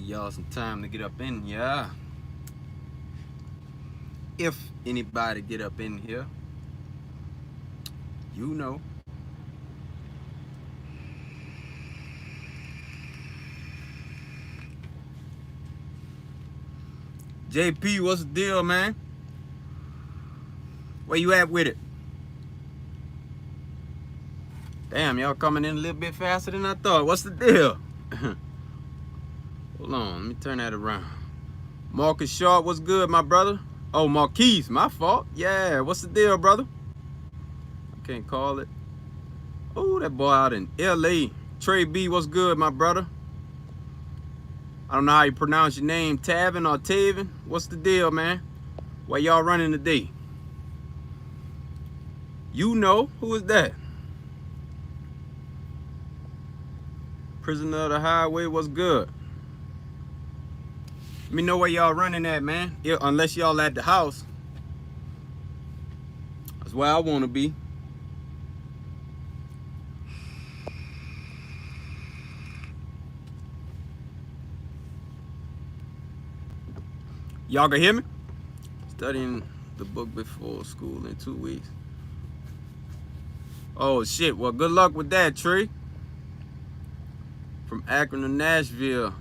y'all some time to get up in here. If anybody get up in here, you know. JP, what's the deal, man? Where you at with it? Damn, y'all coming in a little bit faster than I thought. What's the deal? Hold on, let me turn that around. Marcus Sharp, what's good, my brother? Oh, Marquise, my fault. Yeah, what's the deal, brother? I can't call it. Oh, that boy out in LA. Trey B, what's good, my brother? I don't know how you pronounce your name, Tavin or Tavin. What's the deal, man? Why y'all running today? You know, who is that? Prisoner of the Highway, what's good? Let me know where y'all running at, man. Yeah, unless y'all at the house. That's where I want to be. Y'all can hear me? Studying the book before school in 2 weeks. Oh, shit. Well, good luck with that, Trey. From Akron to Nashville.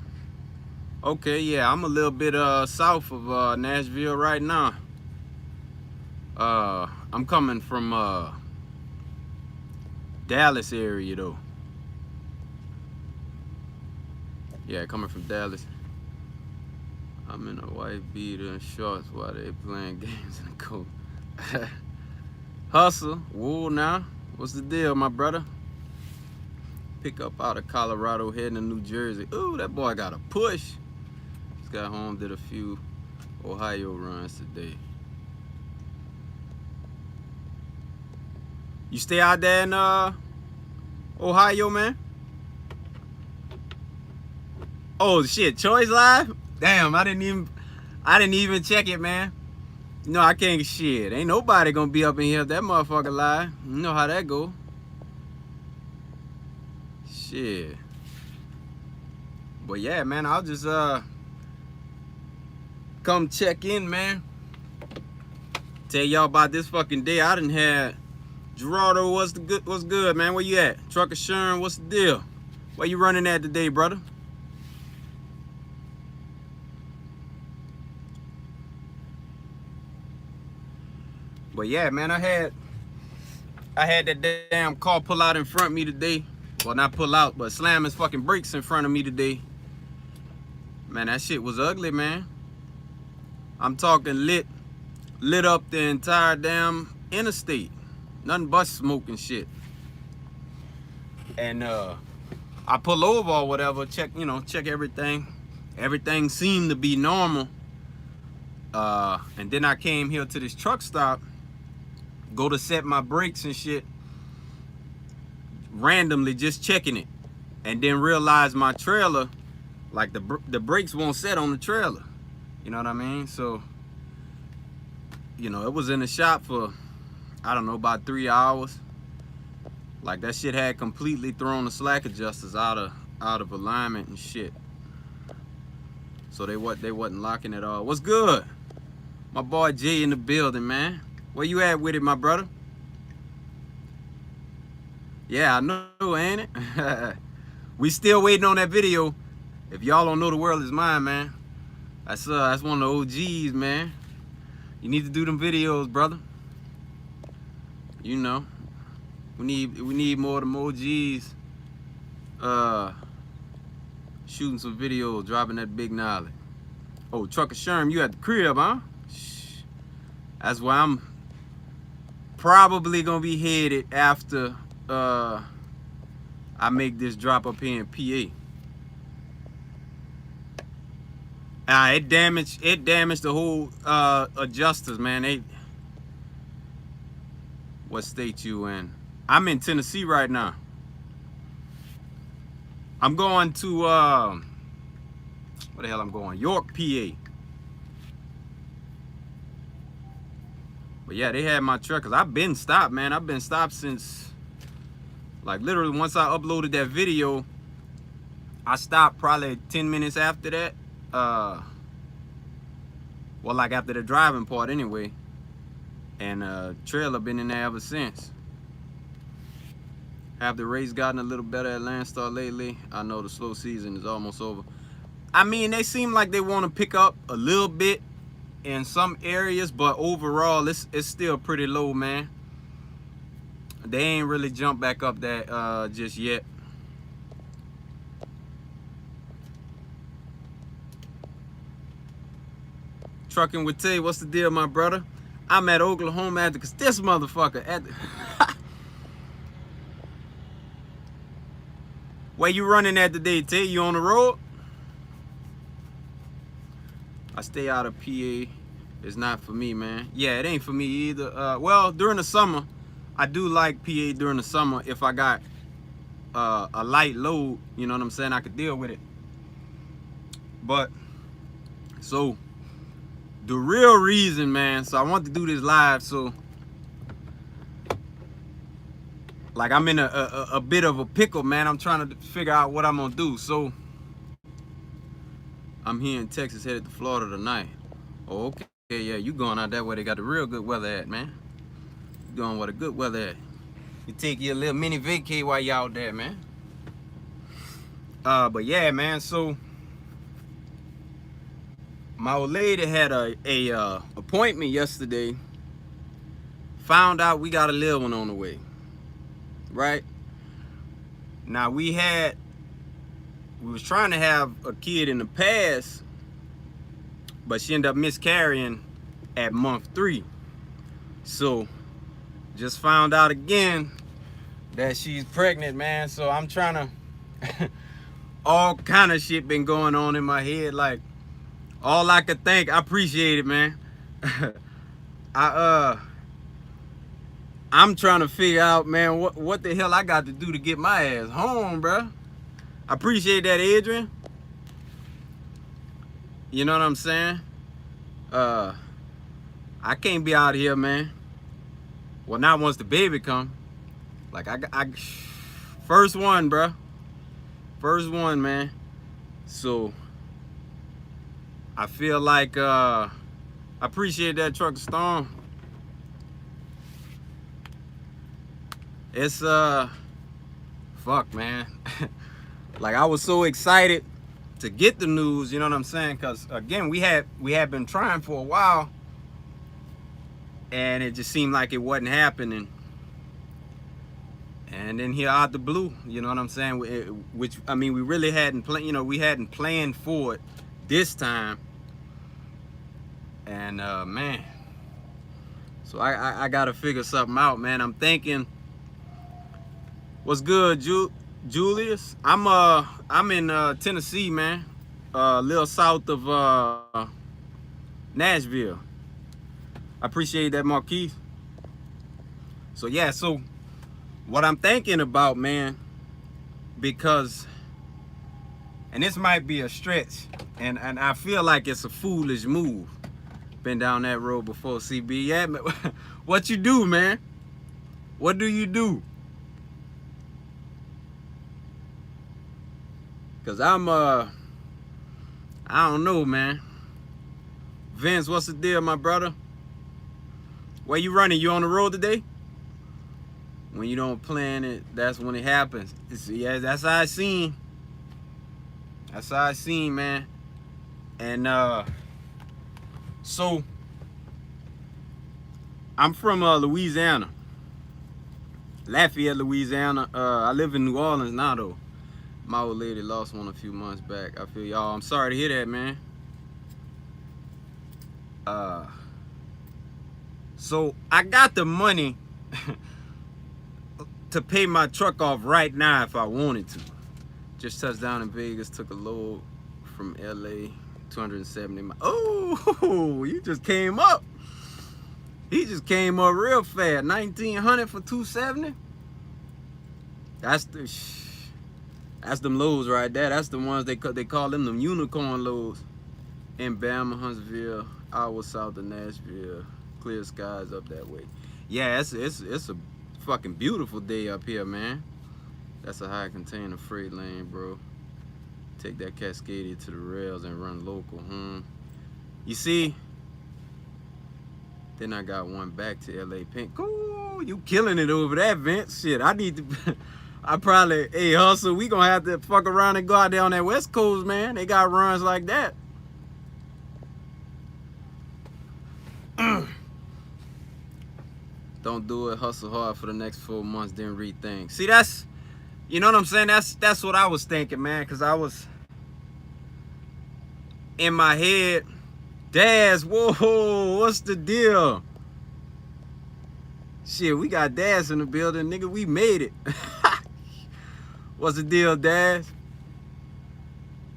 Okay, yeah, I'm a little bit south of Nashville right now. I'm coming from Dallas area, though. Yeah, coming from Dallas. I'm in a white beater and shorts while they playing games in the cold. Hustle, whoa now. What's the deal, my brother? Pick up out of Colorado, heading to New Jersey. Ooh, that boy got a push. Just got home, did a few Ohio runs today. You stay out there in Ohio, man? Oh shit, Choice Live? Damn, I didn't even check it, man. You know I can't shit. Ain't nobody gonna be up in here if that motherfucker live. You know how that go. Shit. But yeah, man, I'll just come check in, man. Tell y'all about this fucking day. I done had Gerardo, what's good, man? Where you at? Trucker Sherm, what's the deal? Where you running at today, brother? But yeah, man, I had that damn car pull out in front of me today. Well, not pull out, but slam his fucking brakes in front of me today. Man, that shit was ugly, man. I'm talking lit up the entire damn interstate. Nothing but smoke and shit. And I pull over or whatever, check everything. Everything seemed to be normal. And then I came here to this truck stop, go to set my brakes and shit, randomly just checking it, and then realize my trailer, like the brakes won't set on the trailer. You know what I mean? So, you know, it was in the shop for, I don't know, about 3 hours. Like that shit had completely thrown the slack adjusters out of alignment and shit. So they wasn't locking at all. What's good? My boy Jay in the building, man. Where you at with it, my brother? Yeah, I know, ain't it? We still waiting on that video. If y'all don't know, The World Is Mine, man. That's one of the OGs, man. You need to do them videos, brother. You know, we need more of them OGs. Shooting some videos, dropping that big knowledge. Oh, Trucker Sherm, you at the crib, huh? That's why I'm probably gonna be headed after I make this drop up here in PA. It damaged the whole adjusters, man. What state you in? I'm in Tennessee right now. I'm going to where the hell I'm going? York, PA. But yeah, they had my truck, cause I've been stopped, man. I've been stopped since, like, literally once I uploaded that video I stopped probably 10 minutes after that. Well, like after the driving part anyway. And trailer been in there ever since. Have the race gotten a little better at Landstar lately? I know the slow season is almost over. I mean, they seem like they want to pick up a little bit in some areas, but overall, it's still pretty low, man. They ain't really jumped back up that just yet. Trucking with Tay, what's the deal, my brother? I'm at Oklahoma at cause this motherfucker at the Where you running at today, Tay? You on the road? I stay out of PA. It's not for me, man. Yeah, it ain't for me either. Well, during the summer, I do like PA during the summer if I got a light load, you know what I'm saying? I could deal with it. But, so, the real reason, man, so I want to do this live, so, like, I'm in a bit of a pickle, man. I'm trying to figure out what I'm gonna do. So, I'm here in Texas, headed to Florida tonight. Oh, okay, yeah, you going out that way. They got the real good weather at, man. You going where the good weather at. You take your little mini vacay while you out there, man. But yeah, man, so, my old lady had a appointment yesterday. Found out we got a little one on the way. Right? Now we was trying to have a kid in the past, but she ended up miscarrying at month 3. So just found out again that she's pregnant, man. So I'm trying to all kind of shit been going on in my head. Like all I could think, I appreciate it, man. I'm trying to figure out, man, what the hell I got to do to get my ass home, bro. I appreciate that, Adrian. You know what I'm saying? I can't be out here, man. Well, not once the baby come. Like, I first one, bro. First one, man. So, I feel like, I appreciate that, Truck Storm. It's fuck, man. Like I was so excited to get the news, you know what I'm saying? Cause again, we had been trying for a while, and it just seemed like it wasn't happening. And then here out the blue, you know what I'm saying? Which I mean, we really hadn't planned. You know, we hadn't planned for it this time. And man, so I gotta figure something out, man. I'm thinking. What's good, Julius? I'm in Tennessee, man. A little south of Nashville. I appreciate that, Marquise. So yeah, so what I'm thinking about, man, because, and this might be a stretch, and I feel like it's a foolish move. Been down that road before, CB. Yeah, man. What you do, man? What do you do? Cause I'm I don't know, man. Vince, what's the deal, my brother? Where you running? You on the road today? When you don't plan it, that's when it happens. Yeah, that's how I seen. That's how I seen, man. And so I'm from Louisiana. Lafayette, Louisiana. I live in New Orleans now though. My old lady lost one a few months back. I feel y'all. I'm sorry to hear that, man. So I got the money to pay my truck off right now if I wanted to. Just touched down in Vegas, took a load from LA, 270 miles. Oh, you just came up. He just came up real fast. 1900 for 270. That's them loads right there. That's the ones they call them unicorn loads. In Bama, Huntsville, hours south of Nashville, clear skies up that way. Yeah, it's a fucking beautiful day up here, man. That's a high container freight lane, bro. Take that Cascadia to the rails and run local. You see, then I got one back to LA Pink. Ooh, you killing it over that, Vince. Shit, I need to. I probably, hey, Hustle, we gonna have to fuck around and go out there on that West Coast, man. They got runs like that. Don't do it, hustle hard for the next 4 months, then rethink. See, that's, you know what I'm saying? That's what I was thinking, man, because I was in my head, Daz, whoa, what's the deal? Shit, we got Daz in the building, nigga, we made it. What's the deal, Daz?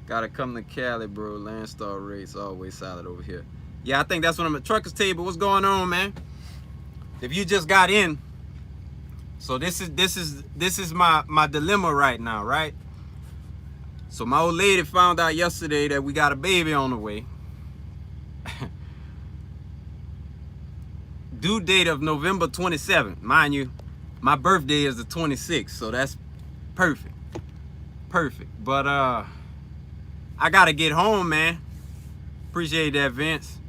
Gotta come to Cali, bro. Landstar rates always solid over here. Yeah, I think that's what I'm at. Truckers Table, what's going on, man? If you just got in, so this is my dilemma right now, right? So my old lady found out yesterday that we got a baby on the way. Due date of November 27th. Mind you, my birthday is the 26th, so that's perfect. Perfect. But I gotta get home, man. Appreciate that, Vince.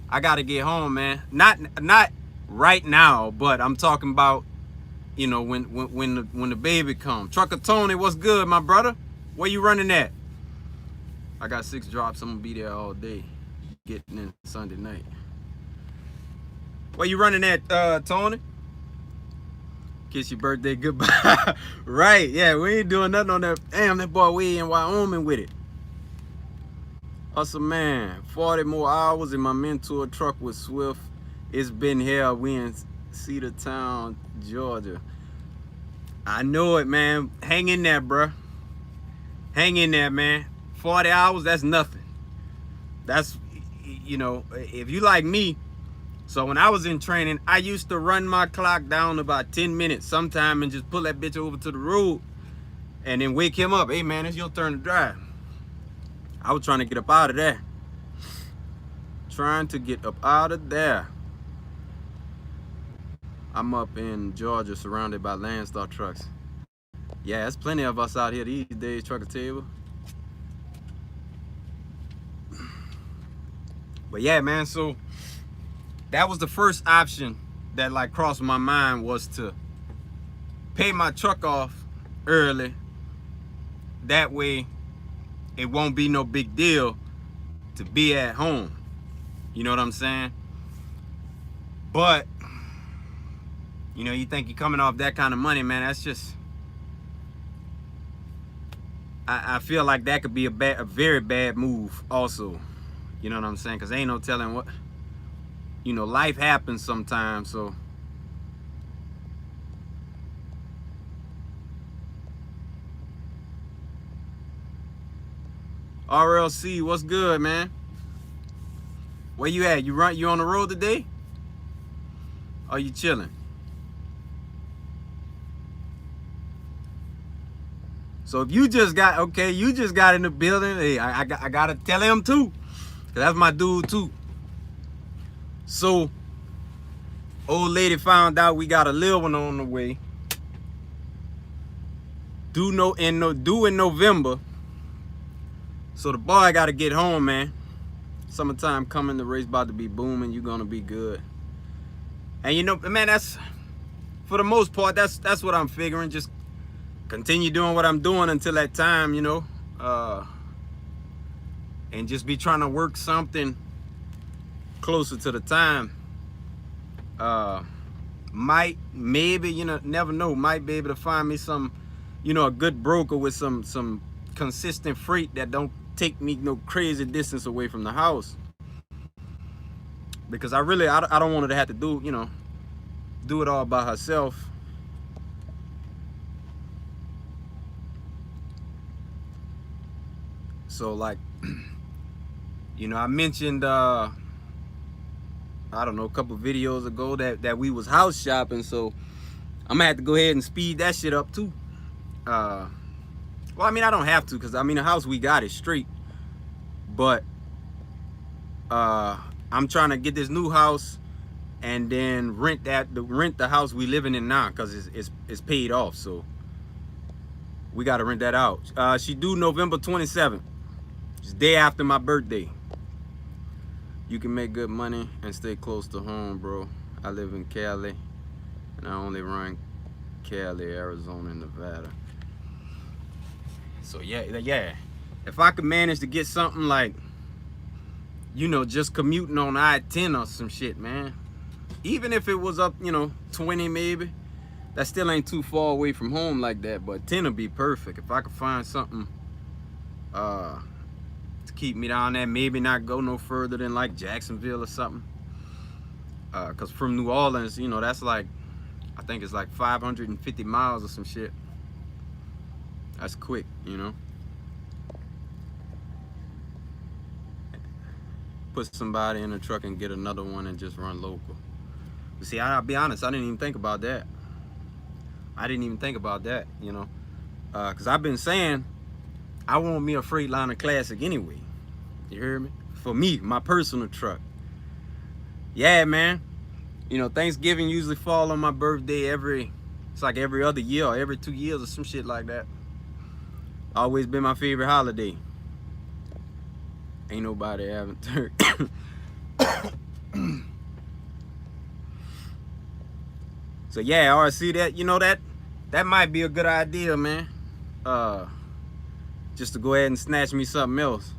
I gotta get home, man. Not right now, but I'm talking about, you know, when the baby comes. Trucker Tony, what's good, my brother? Where you running at? I got 6 drops. I'm gonna be there all day, getting in Sunday night. Where you running at, Tony? Kiss your birthday goodbye. Right, yeah, we ain't doing nothing on that. Damn, that boy, we in Wyoming with it. Hustle, man. 40 more hours in my mentor truck with Swift. It's been hell. We in Cedartown, Georgia. I know it, man. Hang in there, bruh. Hang in there, man. 40 hours, that's nothing. That's, you know, if you like me, so when I was in training, I used to run my clock down about 10 minutes sometime and just pull that bitch over to the road and then wake him up. Hey, man, it's your turn to drive. I was trying to get up out of there. Trying to get up out of there. I'm up in Georgia surrounded by Landstar trucks. Yeah, there's plenty of us out here these days, Trucker Table. But yeah, man, so that was the first option that like crossed my mind, was to pay my truck off early. That way it won't be no big deal to be at home. You know what I'm saying? But, you know, you think you're coming off that kind of money, man, that's just, I feel like that could be a very bad move also. You know what I'm saying? Because ain't no telling what, you know, life happens sometimes, so. RLC, what's good, man? Where you at? You on the road today? Or you chilling? So if you just got, okay, you just got in the building, hey, I gotta tell him too. Cause that's my dude too. So, old lady found out we got a little one on the way. Due in November. So the boy gotta get home, man. Summertime coming, the race about to be booming. You gonna be good. And you know, man, that's, for the most part, that's what I'm figuring. Just continue doing what I'm doing until that time, you know. And just be trying to work something closer to the time. Maybe, you know, never know, might be able to find me some, you know, a good broker with some consistent freight that don't take me no crazy distance away from the house. Because I don't want her to have to do, you know, do it all by herself. So like, you know, I mentioned, I don't know, a couple videos ago that we was house shopping. So I'm gonna have to go ahead and speed that shit up too. Well, I mean, I don't have to, because I mean, the house we got is straight. But I'm trying to get this new house and then rent the house we living in now, because it's paid off. So We gotta rent that out. She due November 27th. It's day after my birthday. You can make good money and stay close to home, bro. I live in Cali, and I only run Cali, Arizona, and Nevada. So yeah. If I could manage to get something like, just commuting on I-10 or some shit, man. Even if it was up, 20 maybe. That still ain't too far away from home like that, but 10 would be perfect. If I could find something to keep me down there, maybe not go no further than like Jacksonville or something. Cause from New Orleans, that's like, I think it's like 550 miles or some shit. That's quick, Put somebody in a truck and get another one and just run local. But see, I'll be honest, I didn't even think about that. Cause I've been saying I want me a Freightliner Classic anyway. You hear me? For me, my personal truck. Yeah, man. Thanksgiving usually fall on my birthday it's like every other year or every 2 years or some shit like that. Always been my favorite holiday. Ain't nobody having turkey. So yeah, I see that, that might be a good idea, man. Just to go ahead and snatch me something else.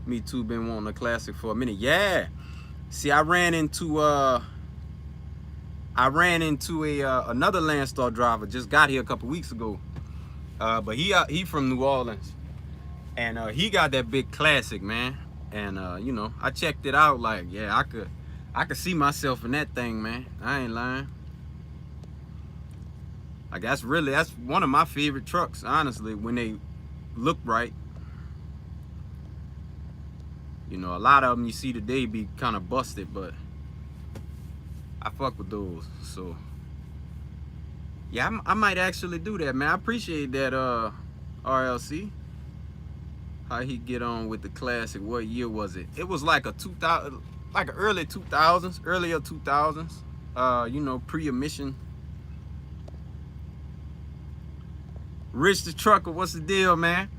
Me too, been wanting a Classic for a minute. Yeah. See, I ran into a another Landstar driver, just got here a couple weeks ago. But he from New Orleans. And he got that big Classic, man. And I checked it out, like, yeah, I could see myself in that thing, man. I ain't lying. Like, that's one of my favorite trucks, honestly, when they look right. A lot of them you see today be kind of busted, but I fuck with those. So yeah, I might actually do that, man. I appreciate that, RLC. How he get on with the Classic? What year was it? It was like a 2000, like an earlier 2000s. Pre-emission. Rich the Trucker, what's the deal, man?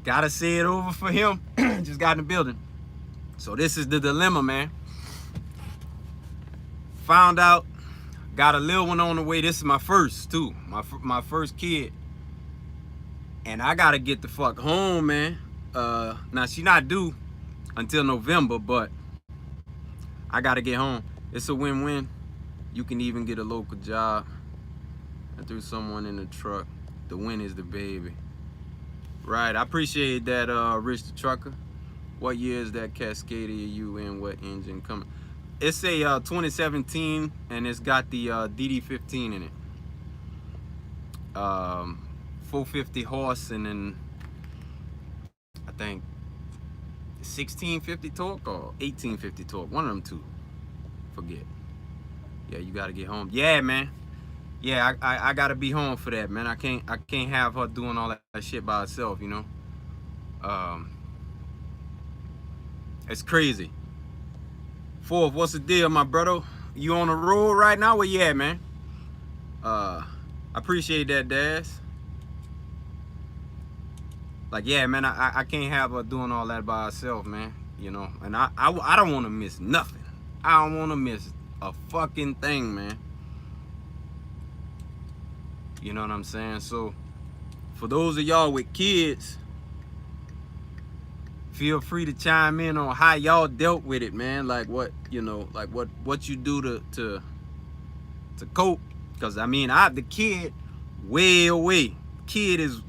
Gotta say it over for him. Just got in the building. So this is the dilemma, man. Found out, got a little one on the way. This is my first, too. My first kid. And I gotta get the fuck home, man. Now, she not due until November, but I gotta get home. It's a win-win. You can even get a local job. And threw someone in the truck. The win is the baby. Right, I appreciate that, Rich the Trucker. What year is that Cascadia you in? What engine coming? It's a 2017, and it's got the DD15 in it. 450 horse, and then I think 1650 torque or 1850 torque. One of them two. Forget. Yeah, you gotta get home. Yeah, man. Yeah, I gotta be home for that, man. I can't have her doing all that shit by herself, It's crazy. Fourth, what's the deal, my brother? You on the road right now? Where you at, man? I appreciate that, Daz. Like, yeah, man, I can't have her doing all that by herself, man. And I don't want to miss nothing. I don't want to miss a fucking thing, man. You know what I'm saying? So, for those of y'all with kids, feel free to chime in on how y'all dealt with it, man. Like what you do to cope. Because I mean, the kid way away. Kid is,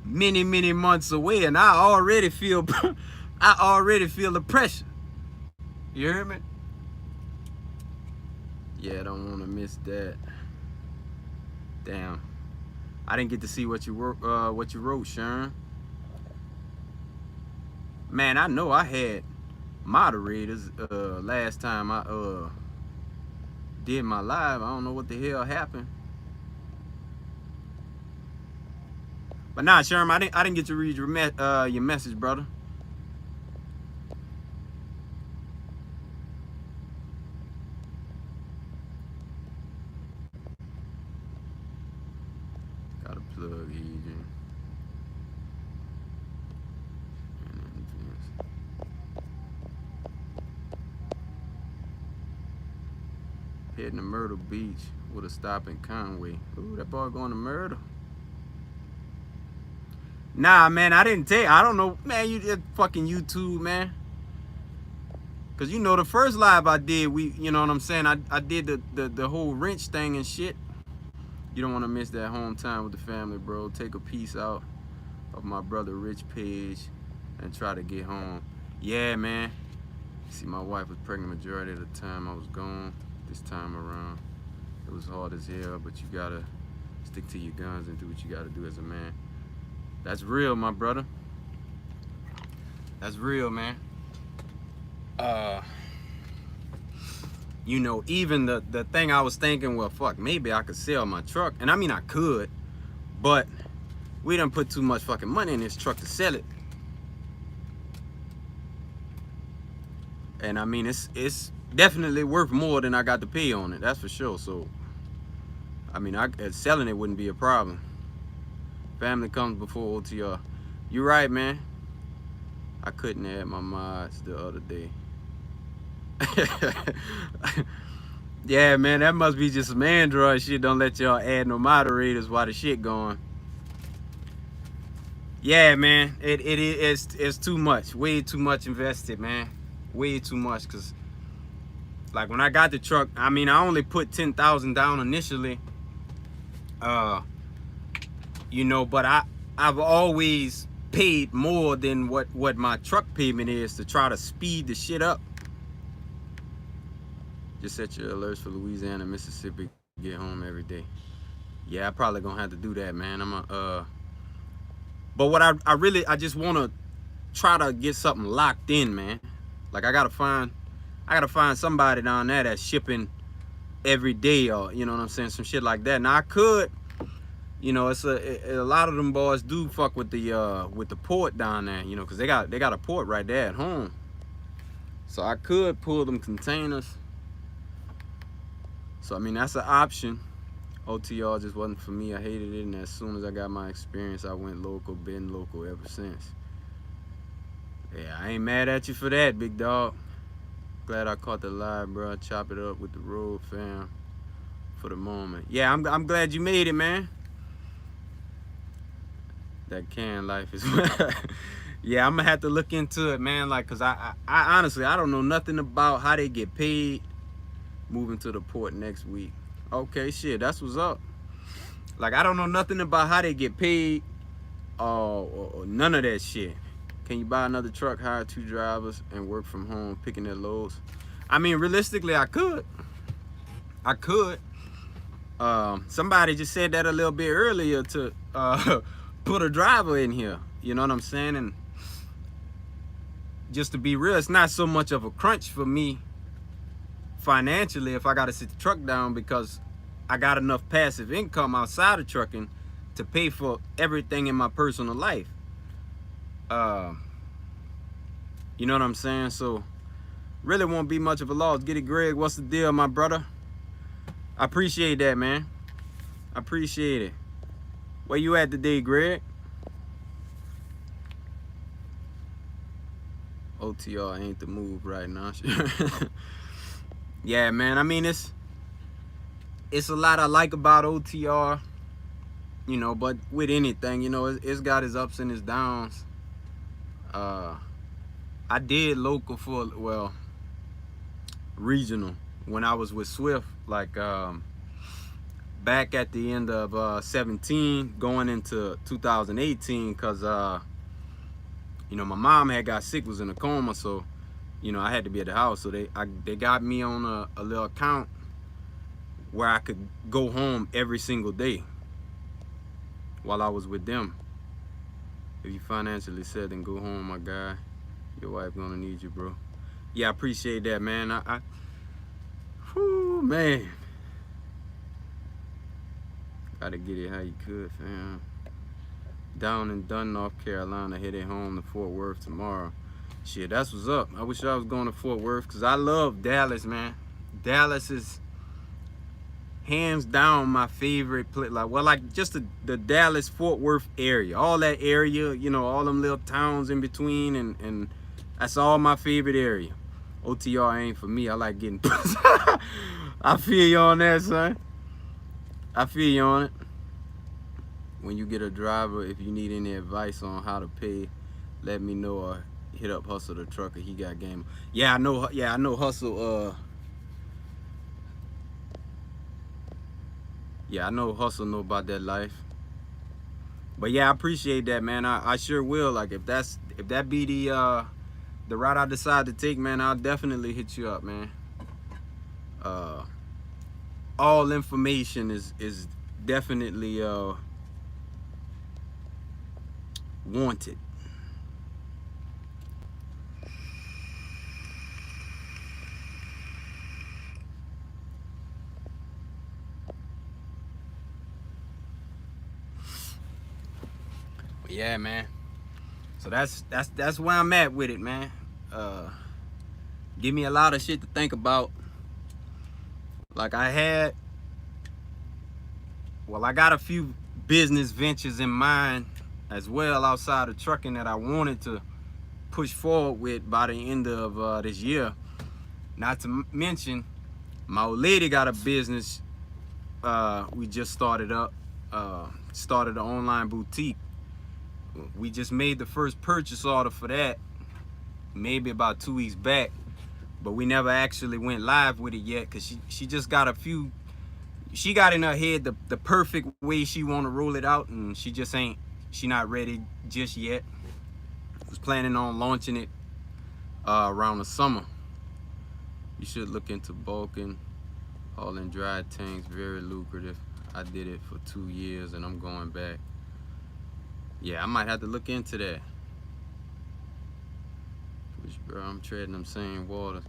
many months away, and I already feel the pressure. You hear me? Yeah, I don't want to miss that. Damn, I didn't get to see what you wrote, Sharon. Man, I know I had moderators last time I did my live. I don't know what the hell happened. But nah, Sherm, I didn't get to read your message, brother. Gotta plug agent. Heading to Myrtle Beach with a stop in Conway. Ooh, that boy going to Myrtle. Nah, man, I didn't take. I don't know, man. You did fucking YouTube, man. Cause you know the first live I did, you know what I'm saying. I did the whole wrench thing and shit. You don't want to miss that home time with the family, bro. Take a piece out of my brother Rich page and try to get home. Yeah, man. See, my wife was pregnant majority of the time I was gone. This time around, it was hard as hell, but you gotta stick to your guns and do what you gotta do as a man. That's real, my brother. That's real, man. You know, even the thing I was thinking, well, fuck, maybe I could sell my truck. And I mean, I could, but we done put too much fucking money in this truck to sell it. And I mean, it's definitely worth more than I got to pay on it. That's for sure. So, I mean, selling it wouldn't be a problem. Family comes before OTR. You're right, man. I couldn't add my mods the other day. Yeah, man, that must be just some Android shit. Don't let y'all add no moderators while the shit going. Yeah, man, it's too much. Way too much invested, man. Way too much. Cause like when I got the truck, I mean, I only put 10,000 down initially. You know, but I've always paid more than what my truck payment is to try to speed the shit up. Just set your alerts for Louisiana, Mississippi. Get home every day. Yeah, I probably gonna have to do that, man. But what I just wanna try to get something locked in, man. Like I gotta find somebody down there that's shipping every day, or you know what I'm saying, some shit like that. Now I could, you know, it's a lot of them boys do fuck with the port down there, you know, cause they got a port right there at home. So I could pull them containers. So I mean, that's an option. OTR just wasn't for me. I hated it, and as soon as I got my experience, I went local, been local ever since. Yeah, I ain't mad at you for that, big dog. Glad I caught the live, bro. Chop it up with the road fam for the moment. Yeah, I'm glad you made it, man. That can life is yeah, I'm gonna have to look into it, man. Like, cause I honestly, I don't know nothing about how they get paid. Moving to the port next week. Okay, shit, that's what's up. Like, I don't know nothing about how they get paid, or none of that shit. Can you buy another truck, hire 2 drivers, and work from home picking their loads? I mean, realistically, I could. Somebody just said that a little bit earlier to put a driver in here. You know what I'm saying? And just to be real, it's not so much of a crunch for me financially if I got to sit the truck down, because I got enough passive income outside of trucking to pay for everything in my personal life. You know what I'm saying? So really won't be much of a loss. Get it, Greg. What's the deal, my brother? I appreciate that, man. I appreciate it. Where you at today, Greg? OTR ain't the move right now. Yeah, man. I mean, it's a lot I like about OTR, you know, but with anything, you know, it's got its ups and its downs. I did local for, well, regional when I was with Swift, like back at the end of 17 going into 2018, because you know, my mom had got sick, was in a coma, so you know, I had to be at the house. So they got me on a little account where I could go home every single day while I was with them. If you financially set, then go home, my guy. Your wife gonna need you, bro. Yeah, I appreciate that, man. Whew, man. Gotta get it how you could, fam. Down in Dunn, North Carolina, headed home to Fort Worth tomorrow. Shit, that's what's up. I wish I was going to Fort Worth, because I love Dallas, man. Dallas is hands down my favorite place. Like just the Dallas Fort Worth area, all that area, you know, all them little towns in between, and that's all my favorite area. OTR ain't for me. I like getting I feel you on that, son. I feel you on it. When you get a driver, if you need any advice on how to pay, let me know, or hit up Hustle the Trucker. He got game. Yeah, I know. Yeah, I know Hustle. Yeah, I know Hustle know about that life. But yeah, I appreciate that, man. I sure will. Like if that be the route I decide to take, man, I'll definitely hit you up, man. All information is definitely wanted. But yeah, man. So that's where I'm at with it, man. Give me a lot of shit to think about. Like I got a few business ventures in mind as well outside of trucking that I wanted to push forward with by the end of this year. Not to mention, my old lady got a business we just started up. Started an online boutique. We just made the first purchase order for that maybe about 2 weeks back, but we never actually went live with it yet because she just got a few. She got in her head the perfect way she want to roll it out, and she not ready just yet. Was planning on launching it around the summer. You should look into bulking, hauling dry tanks, very lucrative. I did it for 2 years and I'm going back. Yeah, I might have to look into that. Which, bro, I'm treading them same waters.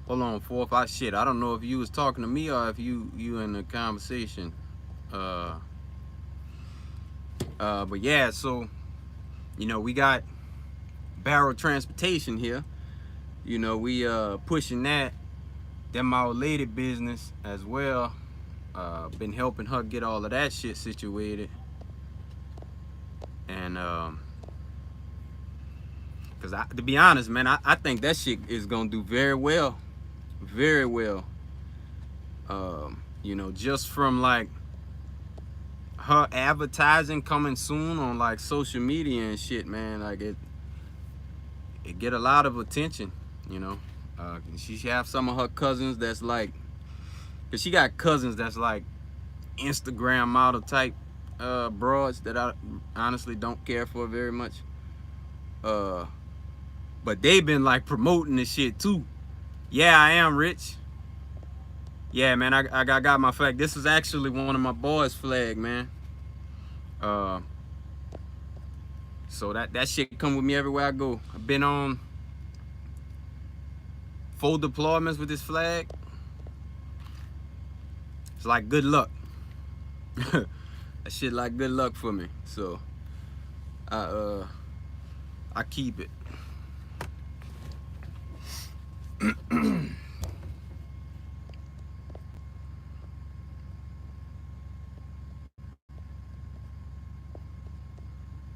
Hold on, fourth. Shit, I don't know if you was talking to me or if you in the conversation. But yeah, so you know, we got Barrel Transportation here. You know, we pushing that. Then my old lady business as well. Been helping her get all of that shit situated. And cause to be honest, man, I think that shit is gonna do very well. Very well. You know, just from like her advertising coming soon on like social media and shit, man, like it get a lot of attention, you know. She have some of her cousins that's like, cause she got cousins that's like Instagram model type broads that I honestly don't care for very much. But they've been like promoting this shit too. Yeah, I am rich. Yeah, man, I got my flag. This is actually one of my boys' flag, man. So that shit come with me everywhere I go. I've been on 4 deployments with this flag. It's like good luck. That shit like good luck for me. So I keep it.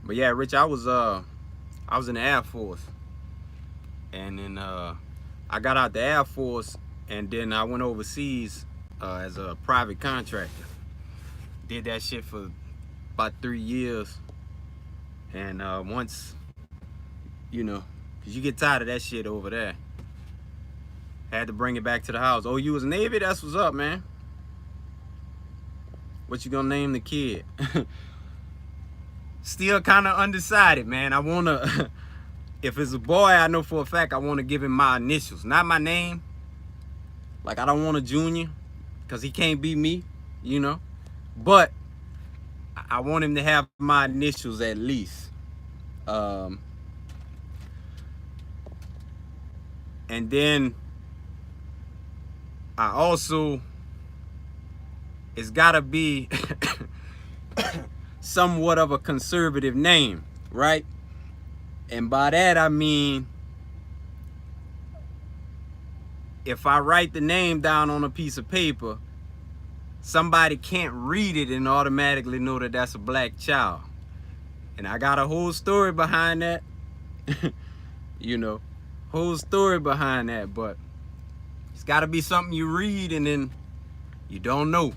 But yeah, Rich, I was in the Air Force, and then I got out the Air Force, and then I went overseas as a private contractor. Did that shit for about 3 years, and once, you know, cause you get tired of that shit over there, had to bring it back to the house. Oh, you was Navy? That's what's up, man. What you gonna name the kid? Still kind of undecided, man. I wanna, if it's a boy, I know for a fact I wanna give him my initials, not my name. Like I don't want a junior, cause he can't be me, you know. But I want him to have my initials at least. And then I also, it's gotta be somewhat of a conservative name, right? And by that I mean, if I write the name down on a piece of paper, somebody can't read it and automatically know that that's a black child. And I got a whole story behind that. You know, whole story behind that, but it's got to be something you read and then you don't know.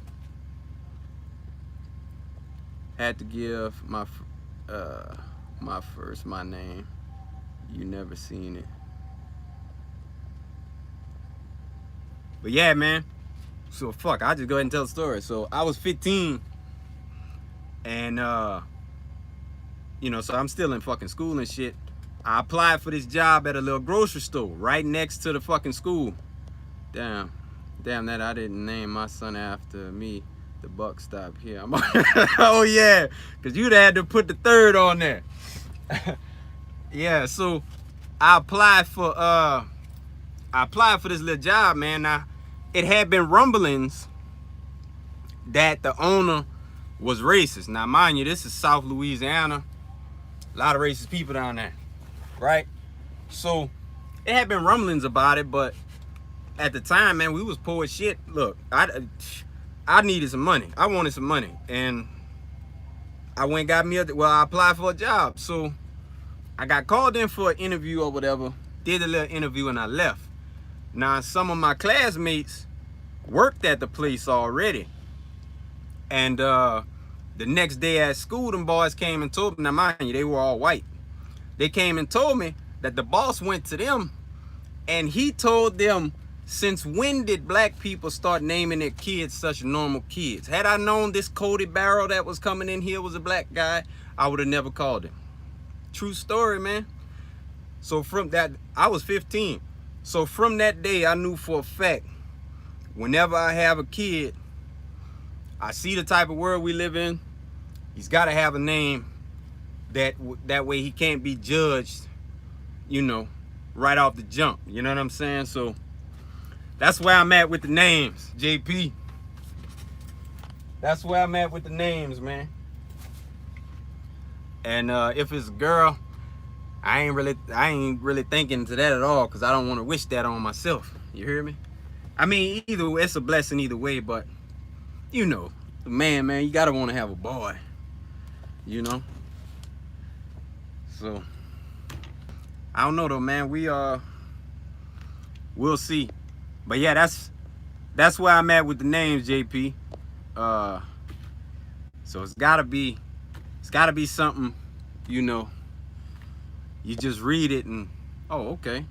Had to give my name. You never seen it. But yeah, man. So fuck, I'll just go ahead and tell the story. So I was 15 and you know, so I'm still in fucking school and shit. I applied for this job at a little grocery store right next to the fucking school. Damn that I didn't name my son after me. The buck stopped here. Oh yeah, cause you'd had to put the third on there. Yeah, so I applied for this little job, man. Now, it had been rumblings that the owner was racist. Now, mind you, this is South Louisiana. A lot of racist people down there, right? So it had been rumblings about it, but at the time, man, we was poor as shit. Look, I needed some money. I wanted some money, and I went and got me I applied for a job. So I got called in for an interview or whatever, did a little interview, and I left. Now, some of my classmates worked at the place already. And the next day at school, them boys came and told me, now mind you, they were all white. They came and told me that the boss went to them and he told them, since when did black people start naming their kids such normal kids? Had I known this Cody Barrow that was coming in here was a black guy, I would have never called him. True story, man. So from that, I was 15. So from that day, I knew for a fact, whenever I have a kid, I see the type of world we live in, he's got to have a name that way he can't be judged, you know, right off the jump. You know what I'm saying? So that's where I'm at with the names, JP. That's where I'm at with the names, man. And if it's a girl, I ain't really thinking to that at all, because I don't want to wish that on myself. You hear me? I mean, either way, it's a blessing either way, but you know, man, you gotta want to have a boy, you know. So I don't know though, man. We'll see. But yeah, that's where I'm at with the names, JP. So it's gotta be something, you know. You just read it and, oh, okay.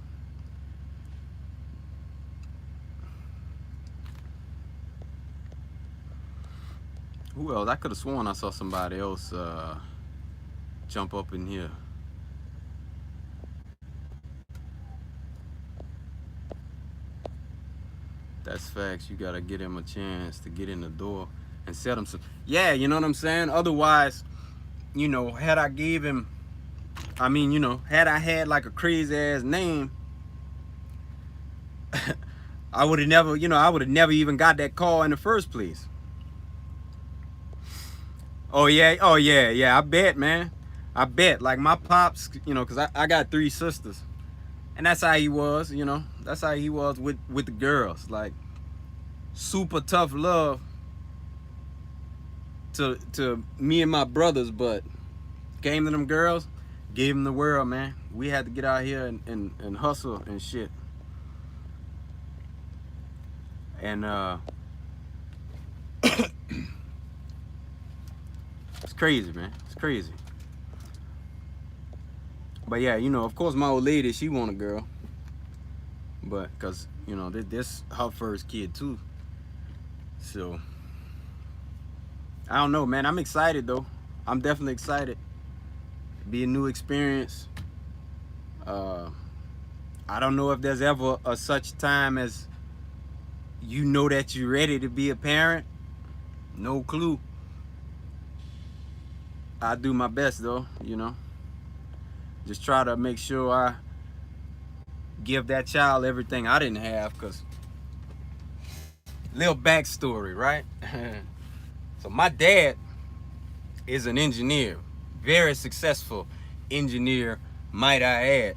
Who else? I could have sworn I saw somebody else jump up in here. That's facts. You gotta get him a chance to get in the door and set him some. Yeah, you know what I'm saying? Otherwise, you know, had I gave him, I mean, you know, had I had like a crazy ass name, I would have never, you know, I would have never even got that call in the first place. Oh yeah, I bet, man. I bet. Like my pops, you know, because I got 3 sisters. And that's how he was, you know. That's how he was with the girls. Like, super tough love to me and my brothers, but came to them girls, gave them the world, man. We had to get out here and hustle and shit. And it's crazy, man. It's crazy. But yeah, you know, of course my old lady, she want a girl. But, cause, you know, this her first kid too. So, I don't know, man. I'm excited though. I'm definitely excited. Be a new experience. I don't know if there's ever a such time as you know that you're ready to be a parent. No clue. I do my best though, you know. Just try to make sure I give that child everything I didn't have, because little backstory, right? So my dad is an engineer, very successful engineer, might I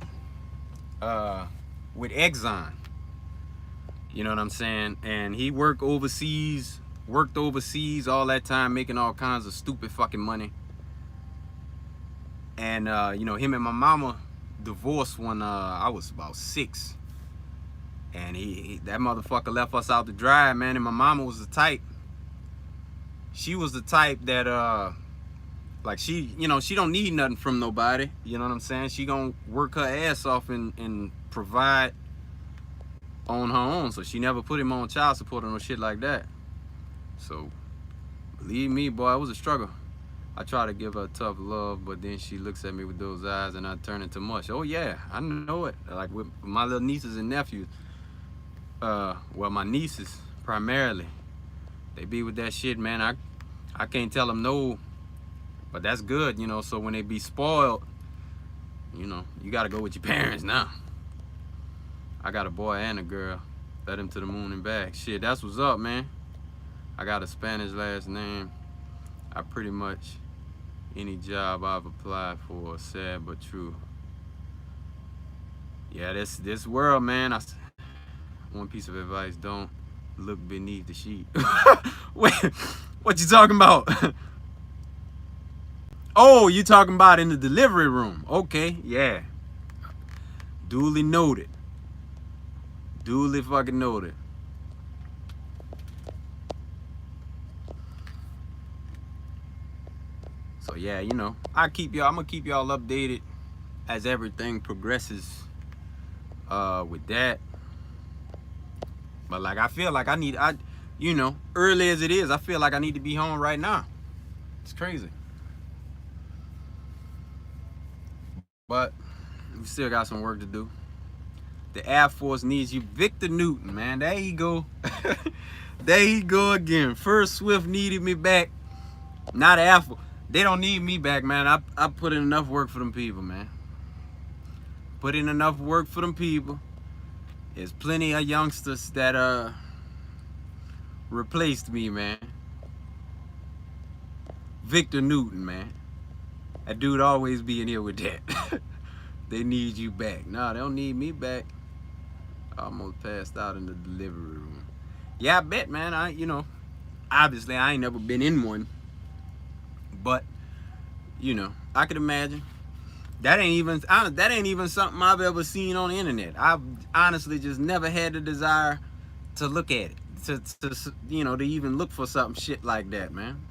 add, with Exxon. You know what I'm saying? And he worked overseas worked overseas all that time, making all kinds of stupid fucking money. And you know, him and my mama divorced when I was about 6. And that motherfucker left us out to dry, man. And my mama was the type. She was the type that like she, you know, she don't need nothing from nobody. You know what I'm saying? She gonna work her ass off and provide on her own. So she never put him on child support or no shit like that. So believe me, boy, it was a struggle. I try to give her tough love, but then she looks at me with those eyes and I turn into mush. Oh yeah, I know it. Like with my little nieces and nephews, well, my nieces primarily, they be with that shit, man. I can't tell them no, but that's good, you know. So when they be spoiled, you know, you gotta go with your parents now. I got a boy and a girl. Led him to the moon and back. Shit, that's what's up, man. I got a Spanish last name. I pretty much any job I've applied for, sad but true. Yeah, this world, man. One piece of advice: don't look beneath the sheet. Wait, what you talking about? Oh, you talking about in the delivery room? Okay, yeah. Duly noted. Duly fucking noted. So yeah, you know, I'm gonna keep y'all updated as everything progresses with that. But like, I feel like you know, early as it is, I feel like I need to be home right now. It's crazy. But we still got some work to do. The Air Force needs you. Victor Newton, man. There you go. There you go again. First Swift needed me back. Not Air Force. They don't need me back, man. I put in enough work for them people, man. Put in enough work for them people. There's plenty of youngsters that replaced me, man. Victor Newton, man. That dude always be in here with that. They need you back. No, they don't need me back. I almost passed out in the delivery room. Yeah, I bet, man. You know, obviously I ain't never been in one. But, you know, I could imagine. That ain't even something I've ever seen on the internet. I've honestly just never had the desire to look at it. To you know, to even look for something shit like that, man.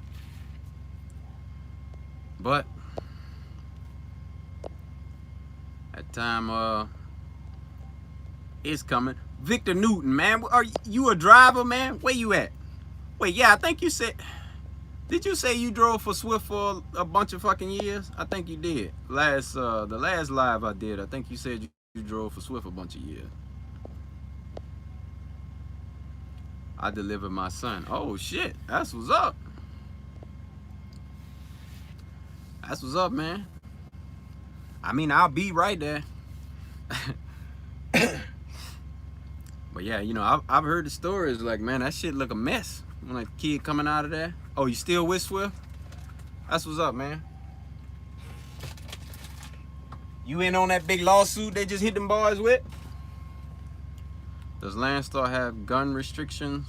But that time it's coming. Victor Newton, man. Are you a driver, man? Where you at? Wait, yeah, I think you said. Did you say you drove for Swift for a bunch of fucking years? I think you did. The last live I did, I think you said you drove for Swift a bunch of years. I delivered my son. Oh shit, that's what's up. That's what's up, man. I mean, I'll be right there. But yeah, you know, I've heard the stories. Like, man, that shit look a mess when a kid coming out of there. Oh, you still with Swift? That's what's up, man. You in on that big lawsuit they just hit them boys with? Does Landstar have gun restrictions?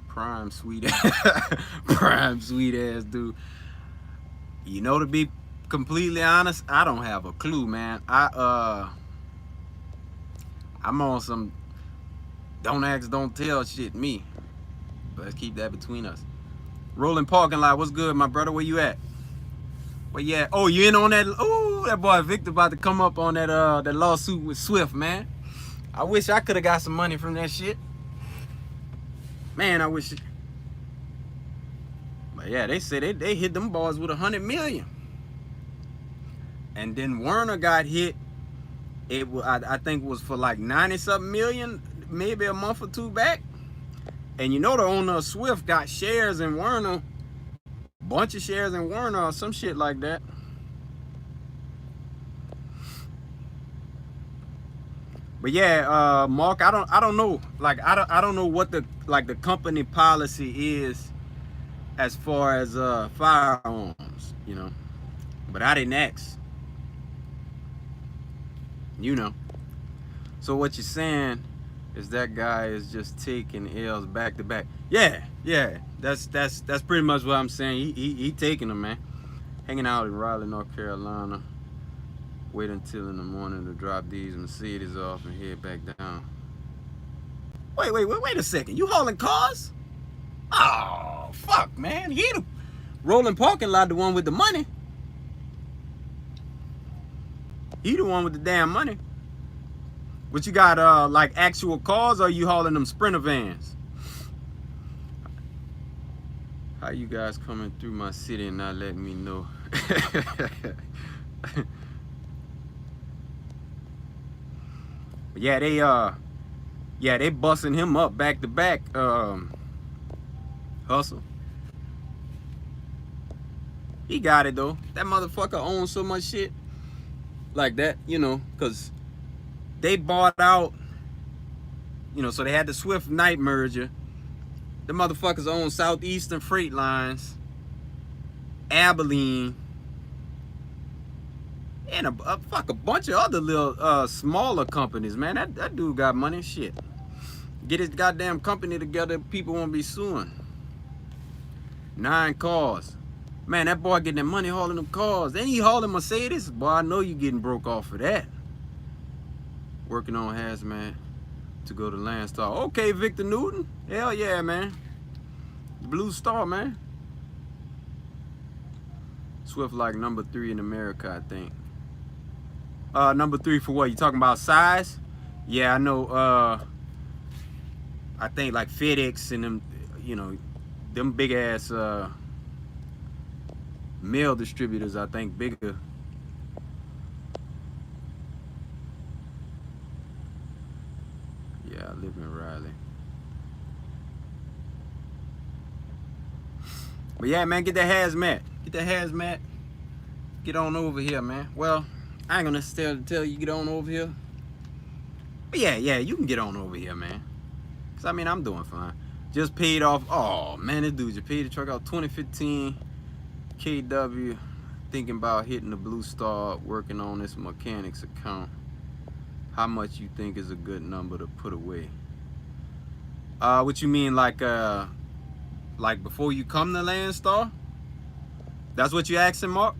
Prime sweet ass. Prime sweet ass dude. You know, to be completely honest, I don't have a clue, man. I'm on some don't ask, don't tell shit me. Let's keep that between us. Rolling parking lot, what's good, my brother? Where you at? Where you at? Oh, you in on that? Oh, that boy Victor about to come up on that lawsuit with Swift, man. I wish I could have got some money from that shit. Man, I wish. But yeah, they say they hit them boys with $100 million. And then Werner got hit. I think it was for like 90-something million, maybe a month or two back. And you know the owner of Swift got shares in Werner, bunch of shares in Werner or some shit like that. But yeah, Mark, I don't know. Like I don't know what the company policy is as far as firearms, you know. But I didn't ask. You know. So what you're saying, is that guy is just taking L's back to back. Yeah, yeah. That's pretty much what I'm saying. He taking them, man. Hanging out in Raleigh, North Carolina. Wait until in the morning to drop these Mercedes off and head back down. Wait a second. You hauling cars? Oh, fuck, man. He the rolling parking lot, the one with the money. He the one with the damn money. What you got, like actual cars, or you hauling them Sprinter vans? How you guys coming through my city and not letting me know? Yeah, they busting him up back to back. Hustle. He got it though. That motherfucker owns so much shit like that, you know, cause they bought out, you know, so they had the Swift Knight merger. The motherfuckers own Southeastern Freight Lines, Abilene, and a bunch of other little smaller companies, man. That dude got money. Shit. Get his goddamn company together, people won't be suing. 9 cars. Man, that boy getting that money hauling them cars. Then he hauling Mercedes. Boy, I know you getting broke off of that. Working on hazmat to go to Landstar. Okay, Victor Newton. Hell yeah, man. Blue Star, man. Swift like number 3 in America, I think. Number 3 for what? You talking about size? Yeah, I know. I think like FedEx and them, you know, them big ass mail distributors, I think bigger. Yeah, I live in Raleigh. But yeah, man, get that hazmat. Get that hazmat. Get on over here, man. Well, I ain't gonna necessarily tell you get on over here. But yeah, you can get on over here, man. Cause I mean, I'm doing fine. Just paid off. Oh man, this dude just paid the truck out 2015 KW. Thinking about hitting the Blue Star, working on this mechanics account. How much you think is a good number to put away? What you mean, like before you come to Landstar? That's what you asking, Mark?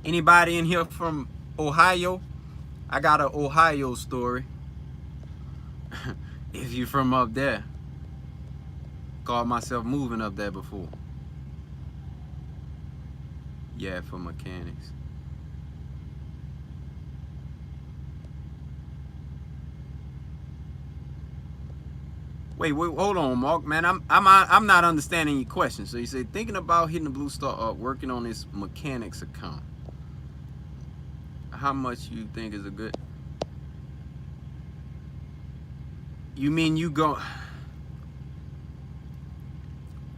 Anybody in here from Ohio? I got an Ohio story. If you from up there, called myself moving up there before. Yeah, for mechanics. Wait, hold on, Mark, man. I'm not understanding your question. So you say thinking about hitting the Blue Star up, working on this mechanics account. How much you think is a good? You mean you go?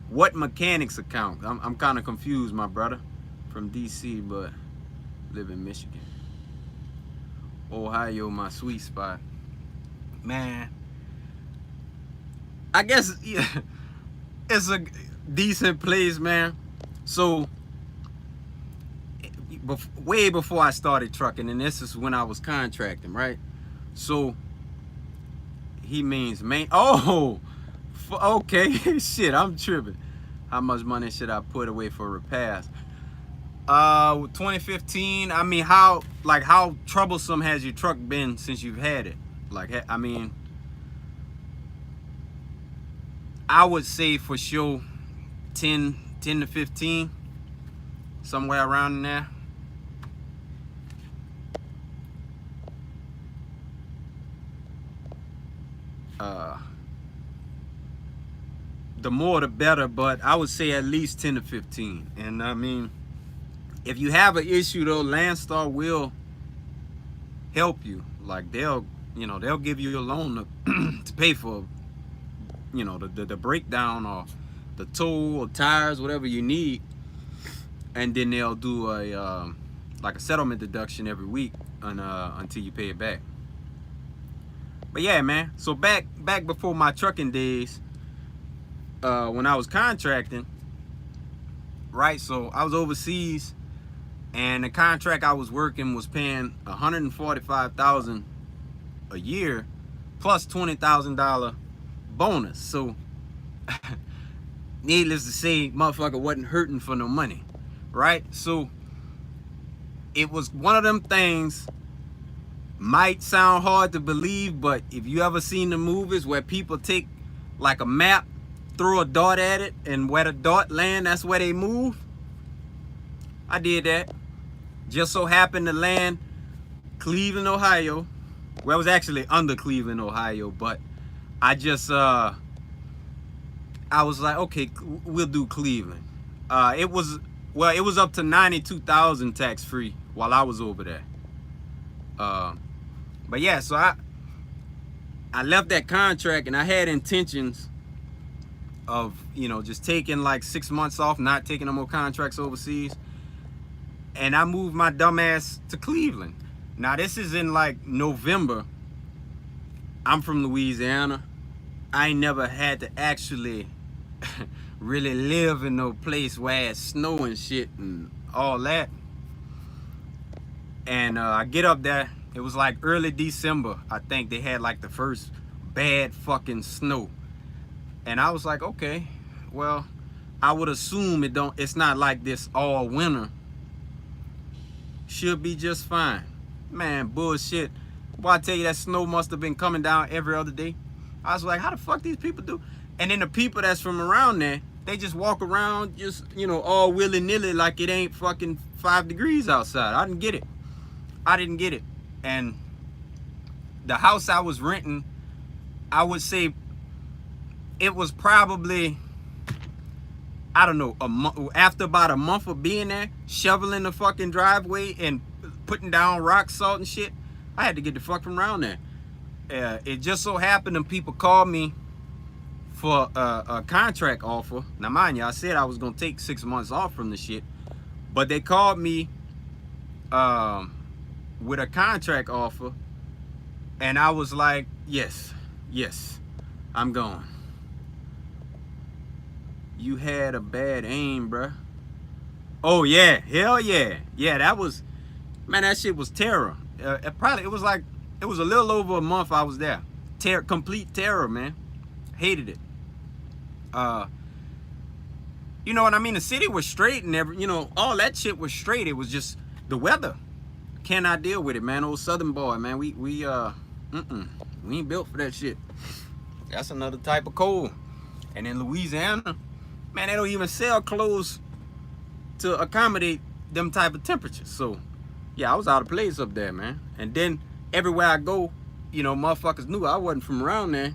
What mechanics account? I'm kind of confused, my brother. From DC, but live in Michigan. Ohio, my sweet spot. Man, I guess yeah, it's a decent place, man. So way before I started trucking, and this is when I was contracting, right? So he means main. Oh, okay. Shit, I'm tripping. How much money should I put away for repairs? 2015. I mean, how troublesome has your truck been since you've had it? Like, I mean, I would say for sure 10 to 15, somewhere around in there. The more the better, but I would say at least 10 to 15. And I mean, if you have an issue though, Landstar will help you. Like they'll give you a loan to pay for, you know, the breakdown or the tow or tires, whatever you need. And then they'll do a like a settlement deduction every week until you pay it back. But yeah, man. So back before my trucking days, when I was contracting, right? So I was overseas, and the contract I was working was paying $145,000 a year plus $20,000 bonus. So needless to say, motherfucker wasn't hurting for no money, right? So it was one of them things, might sound hard to believe, but if you ever seen the movies where people take like a map, throw a dart at it, and where the dart land, that's where they move. I did that. Just so happened to land Cleveland, Ohio. Well, it was actually under Cleveland, Ohio, but I just I was like, okay, we'll do Cleveland. It was up to $92,000 tax free while I was over there. But yeah, so I left that contract, and I had intentions of, you know, just taking like 6 months off, not taking no more contracts overseas. And I moved my dumb ass to Cleveland. Now this is in like November. I'm from Louisiana. I ain't never had to actually really live in no place where it's snow and shit and all that. And I get up there. It was like early December. I think they had like the first bad fucking snow. And I was like, okay, well, I would assume it's not like this all winter. Should be just fine. Man, bullshit. Boy, I tell you, that snow must have been coming down every other day. I was like, how the fuck these people do? And then the people that's from around there, they just walk around just, you know, all willy-nilly like it ain't fucking 5 degrees outside. I didn't get it. And the house I was renting, I would say it was probably, I don't know, after about a month of being there, shoveling the fucking driveway and putting down rock salt and shit, I had to get the fuck from around there. It just so happened them people called me for a contract offer. Now mind you, I said I was gonna take 6 months off from the shit, but they called me with a contract offer, and I was like, yes, I'm going. You had a bad aim, bruh. Oh yeah, hell yeah. Yeah, that was, man, that shit was terror. It was a little over a month I was there. Complete terror, man. Hated it. You know what I mean? The city was straight and you know, all that shit was straight. It was just the weather. Cannot deal with it, man. Old Southern boy, man. We ain't built for that shit. That's another type of cold. And in Louisiana, man, they don't even sell clothes to accommodate them type of temperatures. So yeah, I was out of place up there, man. And then everywhere I go, you know, motherfuckers knew I wasn't from around there,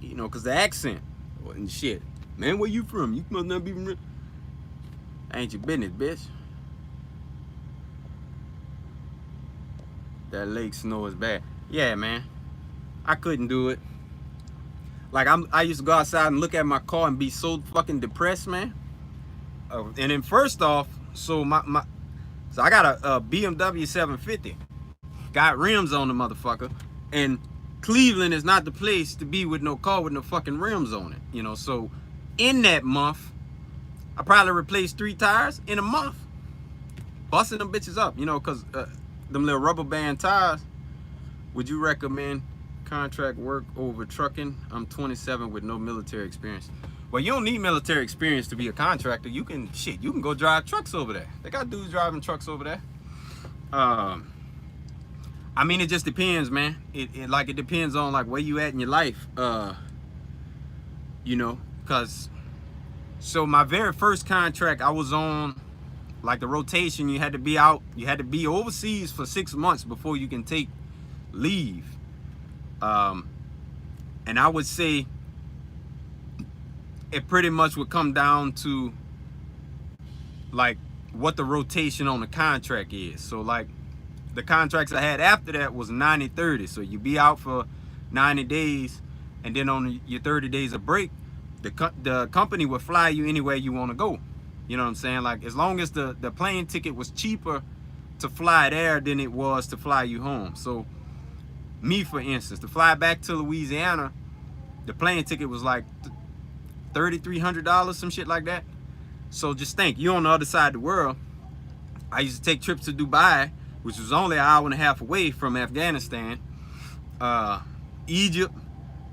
you know, because the accent and shit. Man, where you from? You must not be from there. Ain't your business, bitch. That lake snow is bad. Yeah, man. I couldn't do it. Like, I used to go outside and look at my car and be so fucking depressed, man. And then first off, so I got a BMW 750. Got rims on the motherfucker. And Cleveland is not the place to be with no car with no fucking rims on it. You know, so in that month, I probably replaced 3 tires in a month. Busting them bitches up, you know, because them little rubber band tires. Would you recommend contract work over trucking? I'm 27 with no military experience. Well, you don't need military experience to be a contractor. You can go drive trucks over there. They got dudes driving trucks over there. I mean, it just depends, man. It depends on like where you at in your life. You know, cause so my very first contract I was on, like the rotation, you had to be out, you had to be overseas for 6 months before you can take leave. And I would say it pretty much would come down to like what the rotation on the contract is. So like the contracts I had after that was 90-30. So you be out for 90 days, and then on your 30 days of break, the company would fly you anywhere you want to go. You know what I'm saying? Like, as long as the plane ticket was cheaper to fly there than it was to fly you home. So me, for instance, to fly back to Louisiana, the plane ticket was like $3,300, some shit like that. So just think, you're on the other side of the world. I used to take trips to Dubai, which was only an hour and a half away from Afghanistan, Egypt,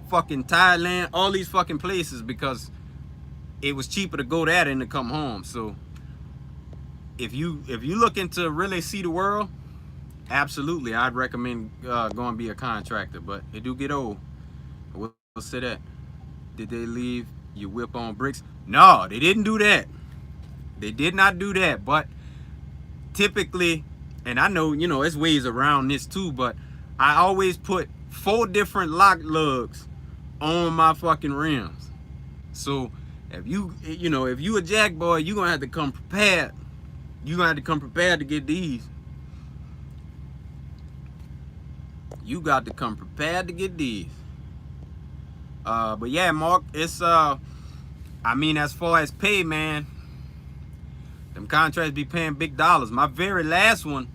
fucking Thailand, all these fucking places, because it was cheaper to go there than to come home. So if you looking to really see the world, absolutely, I'd recommend going to be a contractor. But it do get old. We'll say that. Did they leave you whip on bricks? No, they didn't do that. They did not do that. But typically, and I know, you know, there's ways around this too, but I always put 4 different lock lugs on my fucking rims. So if you know, if you a jack boy, you're gonna have to come prepared. You're gonna have to come prepared to get these. You got to come prepared to get these. But yeah, Mark, it's I mean, as far as pay, man, them contracts be paying big dollars. My very last one,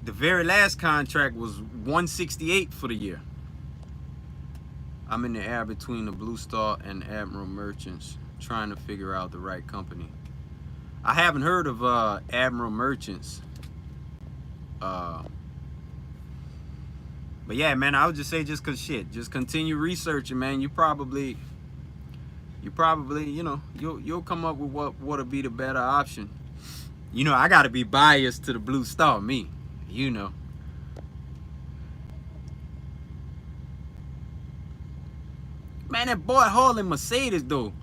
the very last contract was $168 for the year. I'm in the air between the Blue Star and Admiral Merchants, trying to figure out the right company. I haven't heard of Admiral Merchants. But yeah, man, I would just say, just continue researching, man. You probably, you know, you'll come up with what'll be the better option. You know, I gotta be biased to the Blue Star, me, you know. Man, that boy hauling Mercedes though.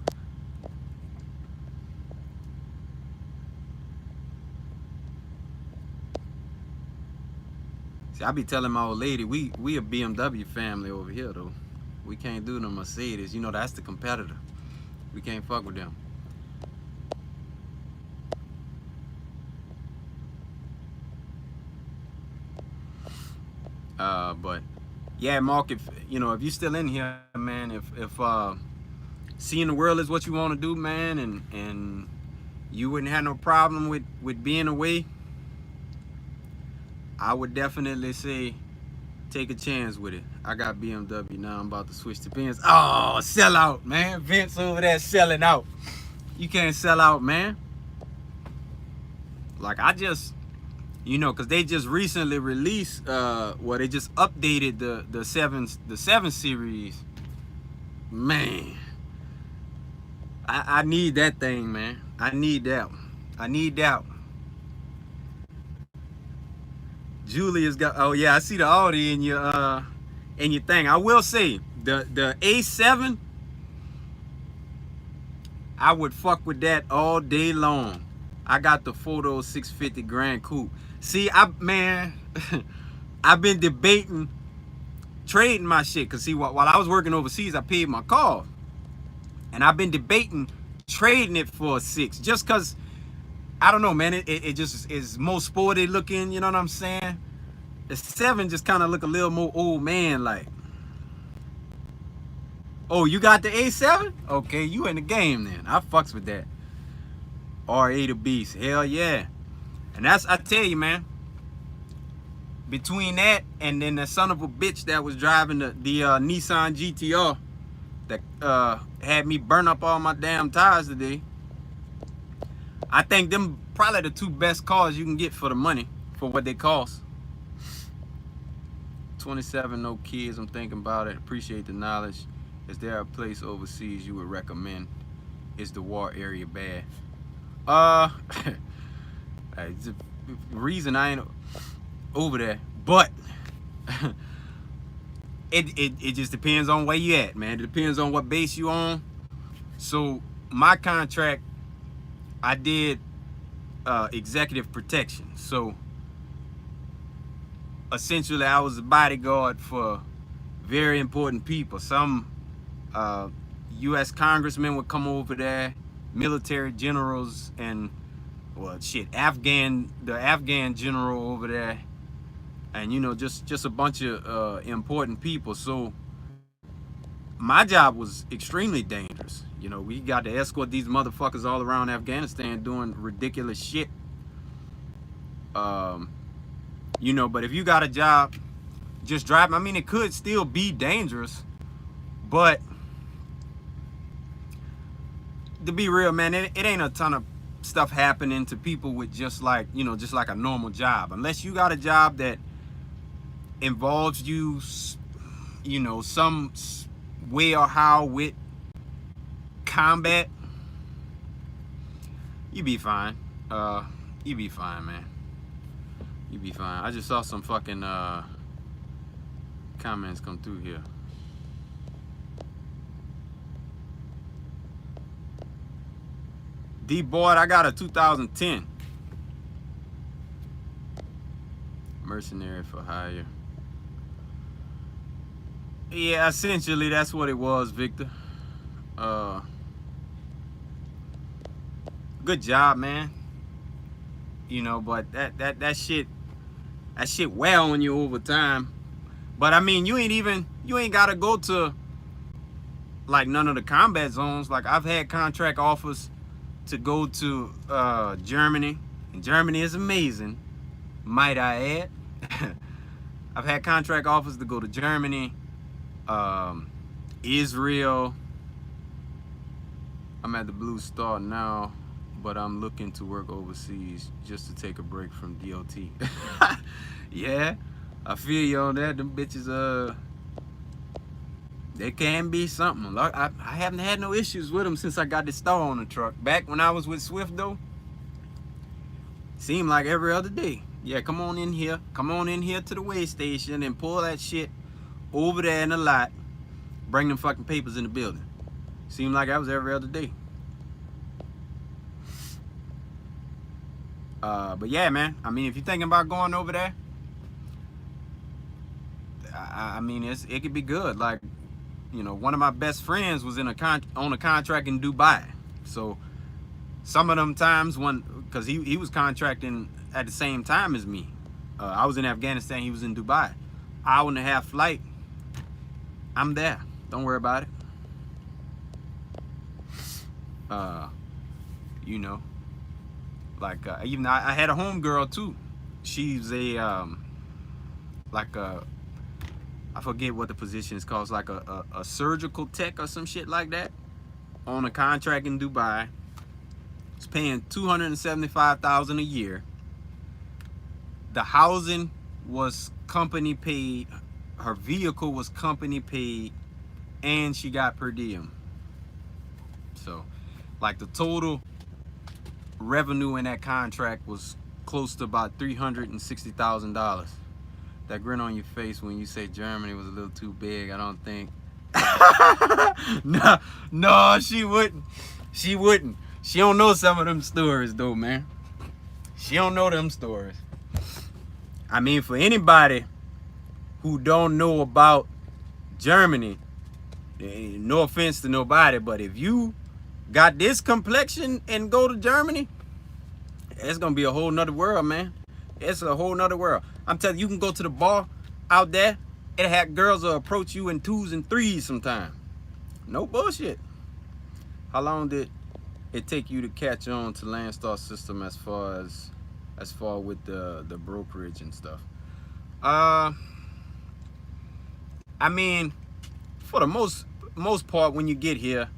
See, I be telling my old lady, we a BMW family over here though. We can't do no Mercedes. You know, that's the competitor. We can't fuck with them. But yeah, Mark, if you know, if you're still in here, man, if seeing the world is what you want to do, man, and you wouldn't have no problem with being away, I would definitely say take a chance with it. I got BMW now. I'm about to switch to Benz. Oh, sell out, man. Vince over there selling out. You can't sell out, man. Like, I just, you know, because they just recently released, well, they just updated the 7 series. Man, I need that thing, man. I need that one. I need that one. Julia's got, oh yeah, I see the Audi in your thing. I will say the A7, I would fuck with that all day long. I got the Photo 650 Grand Coupe. See, man, I've been debating trading my shit, cause see, while I was working overseas, I paid my car, and I've been debating trading it for a 6, just cause I don't know, man. It just is more sporty looking. You know what I'm saying? The 7 just kind of look a little more old man like. Oh, you got the A7? Okay, you in the game then. I fucks with that. R8 to beast. Hell yeah. And that's, I tell you, man. Between that and then the son of a bitch that was driving the Nissan GTR that had me burn up all my damn tires today. I think them probably the 2 best cars you can get for the money, for what they cost. 27, no kids, I'm thinking about it. Appreciate the knowledge. Is there a place overseas you would recommend? Is the war area bad? The reason I ain't over there, but it just depends on where you at, man. It depends on what base you on. So my contract, I did executive protection. So essentially I was a bodyguard for very important people. Some U.S. congressmen would come over there, military generals, and well, shit, the Afghan general over there, and you know, just a bunch of important people. So my job was extremely dangerous. You know, we got to escort these motherfuckers all around Afghanistan doing ridiculous shit. You know, but if you got a job just driving, I mean, it could still be dangerous, but to be real, man, it ain't a ton of stuff happening to people with just like, just like a normal job. Unless you got a job that involves you, some way or how with combat, you be fine. You be fine, man. You be fine. I just saw some fucking comments come through here. D-Boyd, I got a 2010. Mercenary for hire. Yeah, essentially that's what it was, Victor. Good job, man. But that shit wear on you over time. But I mean, you ain't gotta go to like none of the combat zones. Like I've had contract offers to go to Germany, and Germany is amazing, might I add. I've had contract offers to go to Germany, Israel. I'm at the Blue Star now, but I'm looking to work overseas just to take a break from DOT. Yeah, I feel you on that. Them bitches, they can be something. I haven't had no issues with them since I got this star on the truck. Back when I was with Swift though, seemed like every other day. Yeah, come on in here to the weigh station and pull that shit over there in the lot. Bring them fucking papers in the building. Seemed like that was every other day. But yeah, man. I mean, if you're thinking about going over there, I mean, it could be good. Like, one of my best friends was on a contract in Dubai. So some of them times because he was contracting at the same time as me. I was in Afghanistan, he was in Dubai. Hour and a half flight. I'm there. Don't worry about it. Like even I had a homegirl too. She's a I forget what the position is called. It's like a surgical tech or some shit like that, on a contract in Dubai. It's paying $275,000 a year. The housing was company paid. Her vehicle was company paid, and she got per diem. So, like, the total revenue in that contract was close to about $360,000. That grin on your face when you say Germany was a little too big, I don't think. No, she wouldn't. She wouldn't. She don't know some of them stories though, man. She don't know them stories. I mean, for anybody who don't know about Germany, no offense to nobody, but if you got this complexion and go to Germany, it's gonna be a whole nother world, man. It's a whole nother world. I'm telling you, you can go to the bar out there and have girls will approach you in 2s and 3s sometimes. No bullshit. How long did it take you to catch on to Landstar system as far with the brokerage and stuff? I mean, for the most part, when you get here,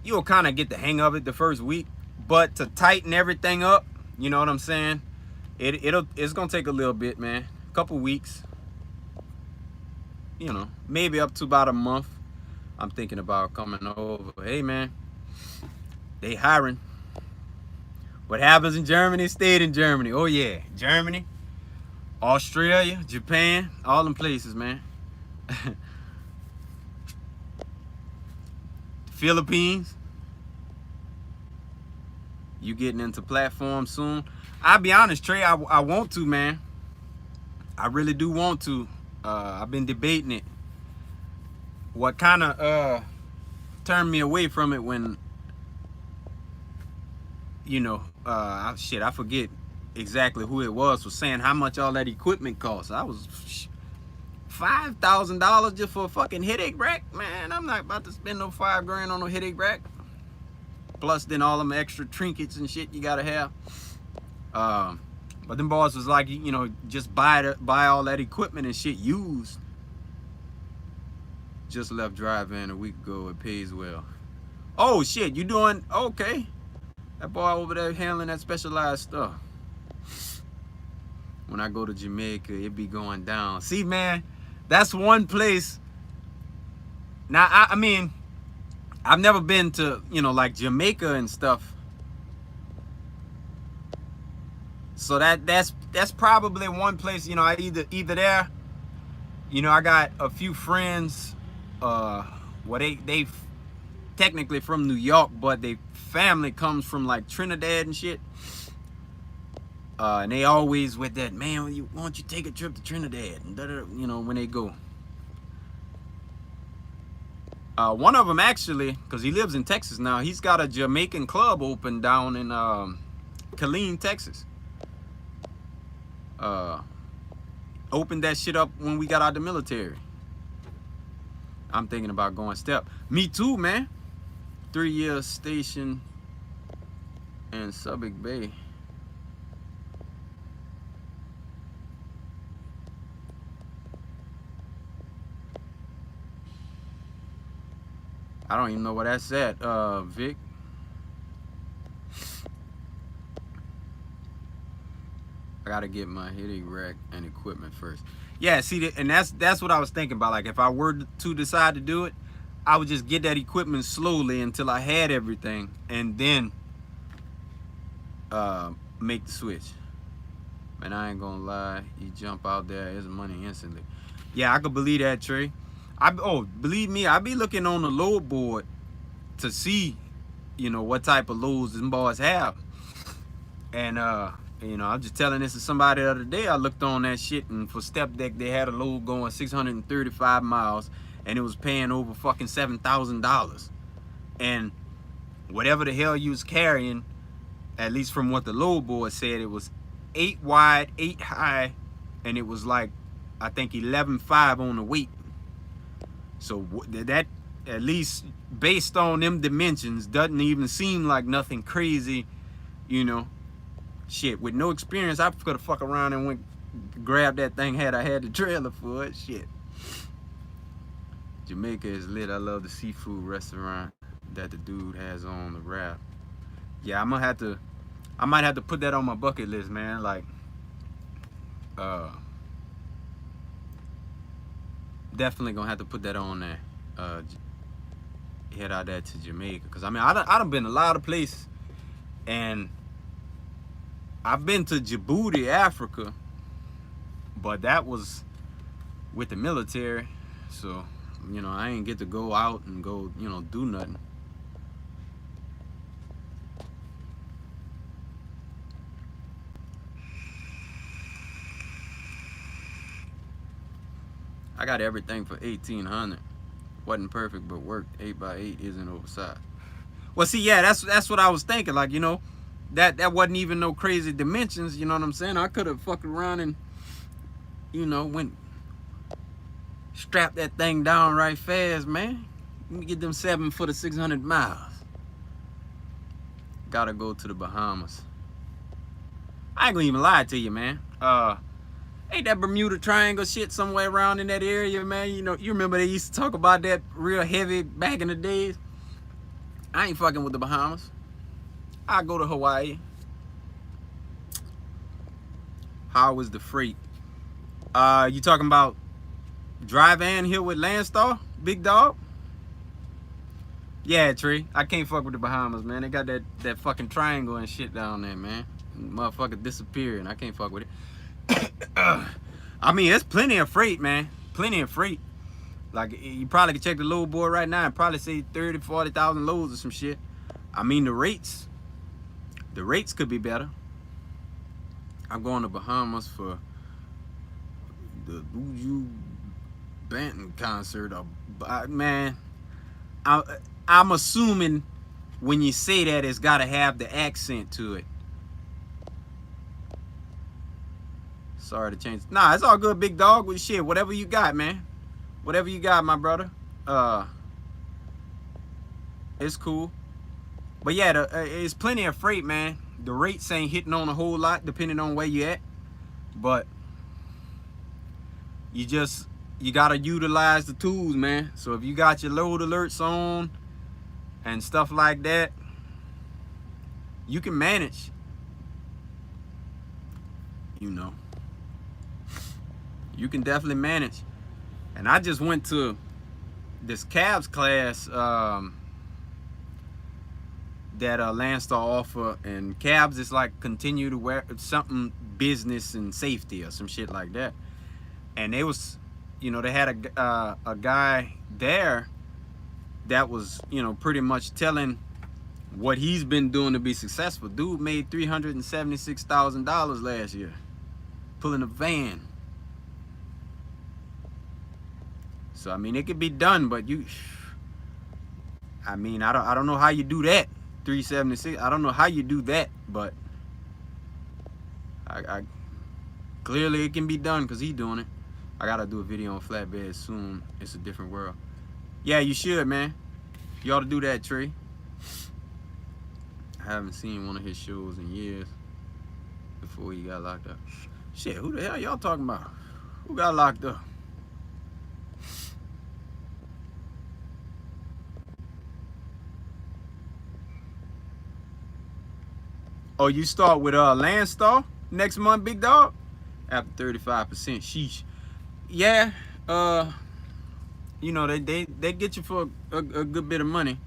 you'll kind of get the hang of it the first week. But to tighten everything up, you know what I'm saying? It's gonna take a little bit, man. A couple weeks. Maybe up to about a month. I'm thinking about coming over. Hey, man, they hiring. What happens in Germany stayed in Germany. Oh yeah, Germany, Australia, Japan, all them places, man. Philippines. You getting into platform soon? I'll be honest, Trey, I want to, man. I really do want to. I've been debating it. What kind of turned me away from it when, I forget exactly who it was saying how much all that equipment costs. I was $5,000 just for a fucking headache rack, man. I'm not about to spend no $5,000 on a headache rack. Plus then all them extra trinkets and shit you gotta have. But them boys was like, just buy all that equipment and shit used. Just left drive-in a week ago. It pays well. Oh shit, you doing okay? That boy over there handling that specialized stuff. When I go to Jamaica, it be going down. See, man, that's one place. Now, I mean, I've never been to, you know, like Jamaica and stuff. So that's probably one place, you know, I either there, you know, I got a few friends, well, they technically from New York, but they family comes from like Trinidad and shit. And they always with that, man, why don't you take a trip to Trinidad? And you know, when they go. One of them actually, because he lives in Texas now, he's got a Jamaican club open down in Killeen, Texas. Opened that shit up when we got out of the military. I'm thinking about going step. Me too, man. 3 years station in Subic Bay. I don't even know where that's at, Vic. I gotta get my hitting rack and equipment first. Yeah, see, and that's what I was thinking about. Like, if I were to decide to do it, I would just get that equipment slowly until I had everything, and then make the switch. Man, I ain't gonna lie, you jump out there, it's money instantly. Yeah, I could believe that, Trey. Believe me, I be looking on the load board to see, you know, what type of loads them boys have. And you know, I'm just telling this to somebody the other day. I looked on that shit, and for step deck, they had a load going 635 miles, and it was paying over fucking $7,000. And whatever the hell you was carrying, at least from what the load board said, it was 8 wide, 8 high, and it was like, I think 11.5 on the weight. So that, at least based on them dimensions, doesn't even seem like nothing crazy, you know. Shit, with no experience, I could have fuck around and went grab that thing had I had the trailer for it. Shit. Jamaica is lit. I love the seafood restaurant that the dude has on the raft. Yeah, I might have to put that on my bucket list, man. Like, definitely gonna have to put that on there. Head out there to Jamaica, cause I mean, I done been a lot of places, and I've been to Djibouti, Africa, but that was with the military, so, you know, I ain't get to go out and go, you know, do nothing. I got everything for 1,800. Wasn't perfect, but worked. 8x8 isn't oversized. Well, see, yeah, that's what I was thinking. Like, you know, that wasn't even no crazy dimensions. You know what I'm saying? I could have fucked around and, you know, went strap that thing down right fast, man. Let me get them 7 for the 600 miles. Gotta go to the Bahamas. I ain't gonna even lie to you, man. Ain't that Bermuda Triangle shit somewhere around in that area, man? You know, you remember they used to talk about that real heavy back in the days? I ain't fucking with the Bahamas. I go to Hawaii. How was the freight? You talking about dry van here with Landstar, big dog? Yeah, Tree. I can't fuck with the Bahamas, man. They got that fucking triangle and shit down there, man. Motherfucker disappearing. I can't fuck with it. I mean, it's plenty of freight, man. Plenty of freight. Like, you probably could check the load board right now and probably say 30, 40,000 loads or some shit. I mean, the rates could be better. I'm going to Bahamas for the Buju Banton concert. Man, I'm assuming when you say that, it's got to have the accent to it. Sorry to change. Nah, it's all good, big dog. With shit, whatever you got, man. Whatever you got, my brother. It's cool. But yeah, it's plenty of freight, man. The rates ain't hitting on a whole lot, depending on where you at. But you gotta utilize the tools, man. So if you got your load alerts on, and stuff like that, you can manage. You know, you can definitely manage. And I just went to this cabs class that Landstar offer, and cabs is like continue to wear something business and safety or some shit like that. And they was, you know, they had a guy there that was, you know, pretty much telling what he's been doing to be successful. Dude made $376,000 last year pulling a van. So I mean, it could be done, but I mean, I don't know how you do that. 376. I don't know how you do that, but I clearly it can be done because he's doing it. I gotta do a video on flatbed soon. It's a different world. Yeah, you should, man. You ought to do that, Trey. I haven't seen one of his shows in years before he got locked up. Shit, who the hell y'all talking about? Who got locked up? Oh, you start with Landstar next month, big dog? After 35%, sheesh. Yeah, you know, they get you for a good bit of money.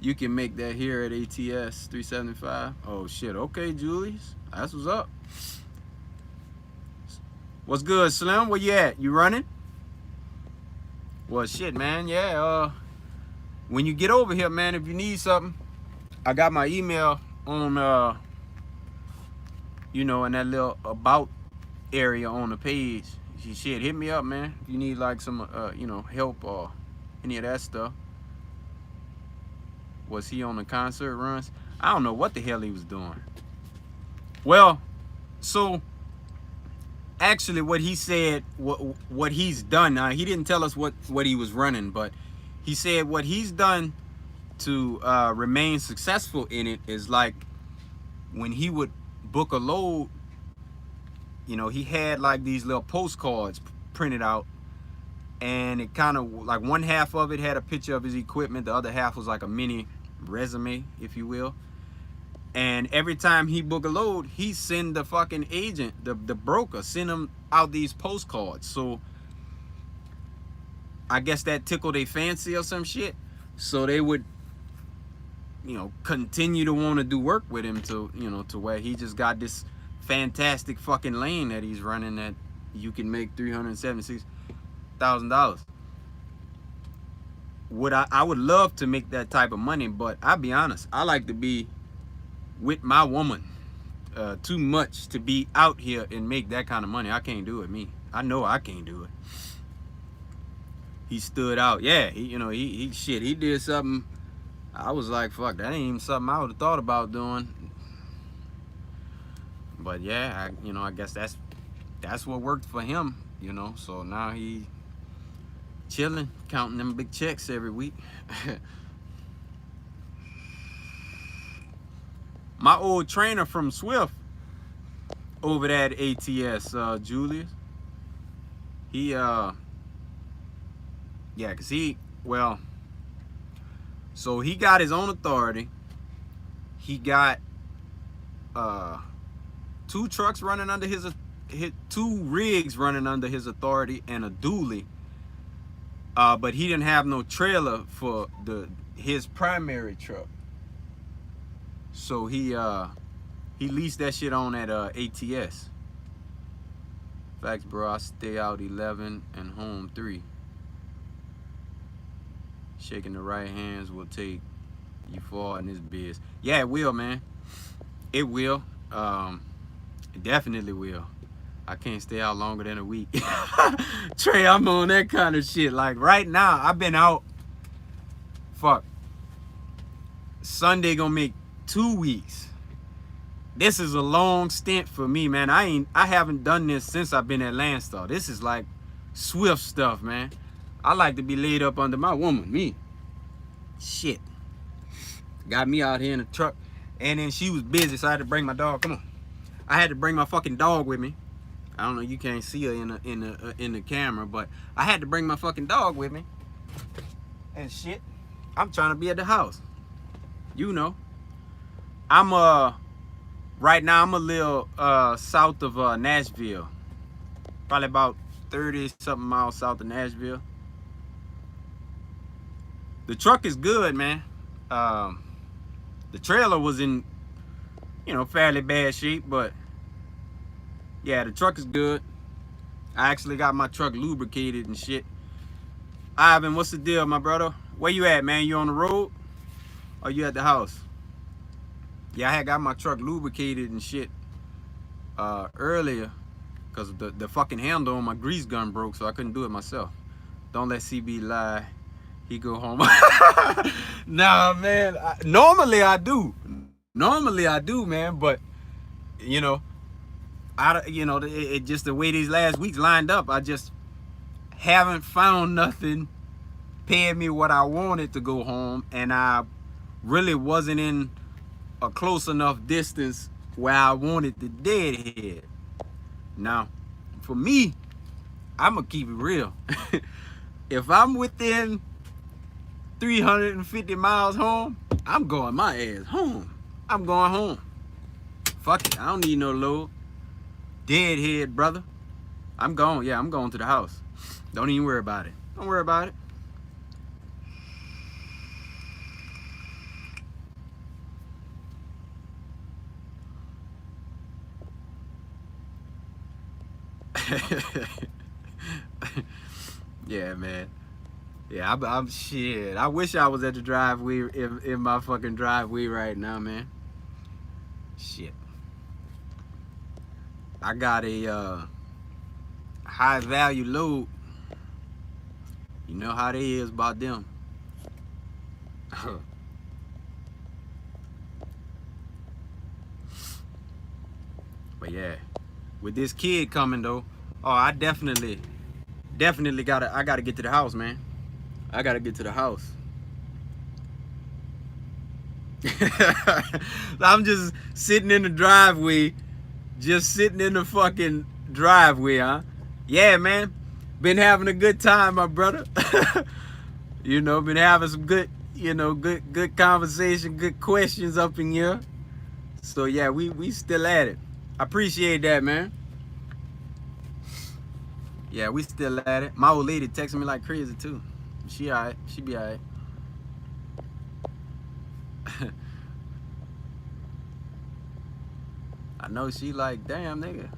You can make that here at ATS 375. Oh shit, okay, Julius. That's what's up. What's good, Slim? Where you at? You running? Well, shit, man. Yeah, when you get over here, man, if you need something, I got my email on you know, in that little about area on the page. Shit, hit me up, man. If you need like some you know, help or any of that stuff. Was he on the concert runs? I don't know what the hell he was doing. Well, so actually what he said, what he's done, now he didn't tell us what he was running, but he said what he's done to remain successful in it is like when he would book a load, you know, he had like these little postcards printed out, and it kind of like one half of it had a picture of his equipment, the other half was like a mini resume, if you will. And every time he book a load, he send the fucking agent, the broker, send him out these postcards. So I guess that tickled their fancy or some shit. So they would, you know, continue to want to do work with him to, you know, to where he just got this fantastic fucking lane that he's running that you can make $376,000. I would love to make that type of money, but I'll be honest, I like to be with my woman too much to be out here and make that kind of money. I can't do it, me. I know I can't do it. He stood out. Yeah, he did something. I was like, fuck, that ain't even something I would have thought about doing. But yeah, I guess that's what worked for him, you know. So now he chilling, counting them big checks every week. My old trainer from Swift over there at ATS, Julius, he yeah, cause so he got his own authority. He got 2 trucks running under his 2 rigs running under his authority and a dually. But he didn't have no trailer for his primary truck. So he leased that shit on at ATS. Facts, bro. I stay out 11 and home 3. Shaking the right hands will take you far in this biz. Yeah, it will, man. It will. It definitely will. I can't stay out longer than a week. Trey, I'm on that kind of shit. Like right now, I've been out. Fuck. Sunday gonna make 2 weeks. This is a long stint for me, man. I haven't done this since I've been at Landstar. This is like Swift stuff, man. I like to be laid up under my woman, me. Shit. Got me out here in the truck. And then she was busy, so I had to bring my dog. Come on. I had to bring my fucking dog with me. I don't know, you can't see her in the camera, but I had to bring my fucking dog with me. And shit. I'm trying to be at the house. You know. I'm right now I'm a little south of Nashville. Probably about 30 something miles south of Nashville. The truck is good, man. The trailer was in, fairly bad shape, but yeah, the truck is good. I actually got my truck lubricated and shit. Ivan, what's the deal, my brother? Where you at, man? You on the road or you at the house? Yeah, I had got my truck lubricated and shit earlier because the fucking handle on my grease gun broke, so I couldn't do it myself. Don't let CB lie. He go home. Nah, man. Normally I do. Normally I do, man. But it just the way these last weeks lined up. I just haven't found nothing paying me what I wanted to go home, and I really wasn't in a close enough distance where I wanted the deadhead. Now, for me, I'm gonna keep it real. If I'm within 350 miles home, I'm going my ass home. I'm going home. Fuck it, I don't need no load. Deadhead, brother. I'm going. Yeah, I'm going to the house. Don't even worry about it. Don't worry about it. Yeah, man. Yeah, I'm shit. I wish I was at the driveway in my fucking driveway right now, man. Shit. I got a high value load. You know how they is about them. But yeah, with this kid coming though, oh, I definitely gotta get to the house, man. I gotta get to the house. I'm just sitting in the driveway, just sitting in the fucking driveway, huh? Yeah, man. Been having a good time, my brother. Been having some good, good conversation, good questions up in here. So yeah, we still at it. I appreciate that, man. Yeah, we still at it. My old lady texting me like crazy too. She alright. She be alright. I know she like, damn, nigga.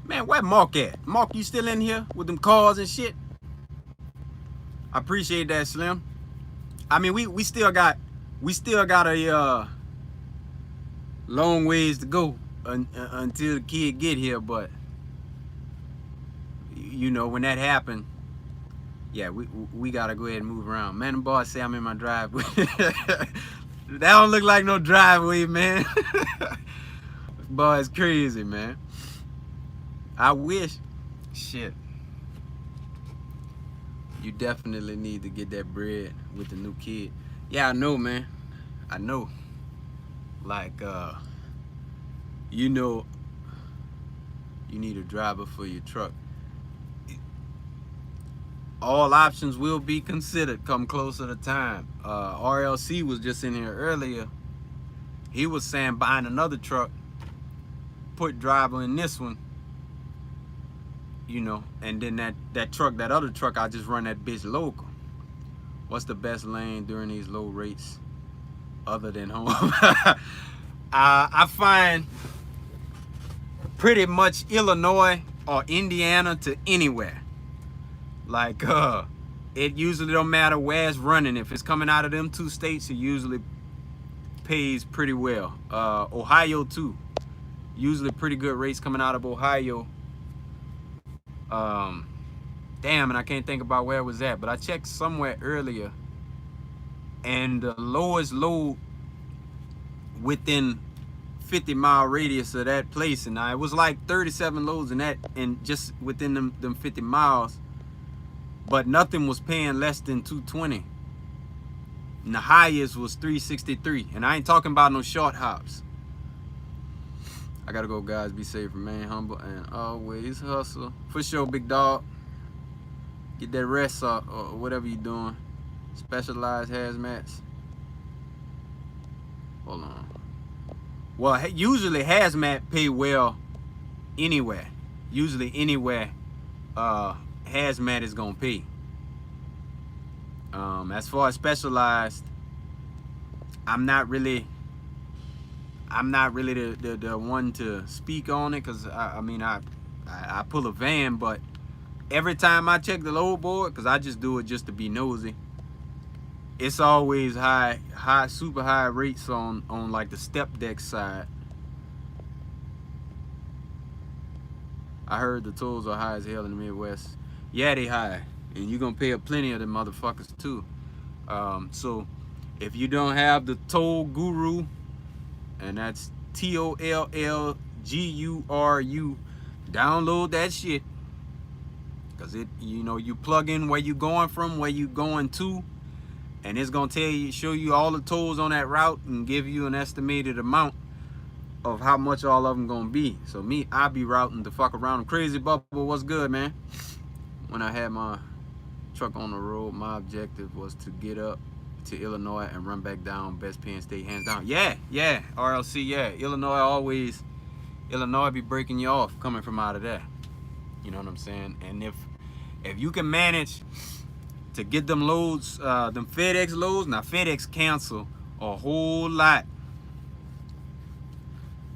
Man, where Mark at? Mark, you still in here with them cars and shit? I appreciate that, Slim. I mean, we still got a long ways to go until the kid get here, but when that happened, yeah, we gotta go ahead and move around. Man, the boss say I'm in my driveway. That don't look like no driveway, man. Boy, it's crazy, man. I wish. Shit. You definitely need to get that bread with the new kid. Yeah, I know, man. I know. Like, you need a driver for your truck. All options will be considered come closer to time. RLC was just in here earlier. He was saying buying another truck, put driver in this one, and then that other truck, I just run that bitch local. What's the best lane during these low rates other than home? I find pretty much Illinois or Indiana to anywhere. Like, it usually don't matter where it's running. If it's coming out of them two states, it usually pays pretty well. Ohio too. Usually pretty good rates coming out of Ohio. Damn, and I can't think about where it was at, but I checked somewhere earlier, and the lowest load within 50-mile radius of that place, and it was like 37 loads in that, and just within them 50 miles, but nothing was paying less than 220, and the highest was 363, and I ain't talking about no short hops. I gotta go, guys. Be safe, remain humble, and always hustle. For sure, big dog. Get that rest or whatever you're doing. Specialized hazmats. Hold on. Well, usually hazmat pay well anywhere. Usually anywhere hazmat is gonna pay. As far as specialized, I'm not really the one to speak on it, because I mean I pull a van, but every time I check the load board, because I just do it just to be nosy, it's always super high rates on like the step deck side. I heard the tolls are high as hell in the Midwest. Yeah, they high, and you're gonna pay a plenty of them motherfuckers too. So if you don't have the toll guru, and that's TOLLGURU, download that shit, because it, you know, you plug in where you going from, where you going to, and it's gonna show you all the tolls on that route and give you an estimated amount of how much all of them gonna be. So me, I be routing the fuck around them. Crazy Bubble, what's good, man? When I had my truck on the road, my objective was to get up to Illinois and run back down. Best paying state, hands down. Yeah, RLC, yeah. Illinois be breaking you off coming from out of there. You know what I'm saying? And if you can manage to get them loads, them FedEx loads, now FedEx cancel a whole lot.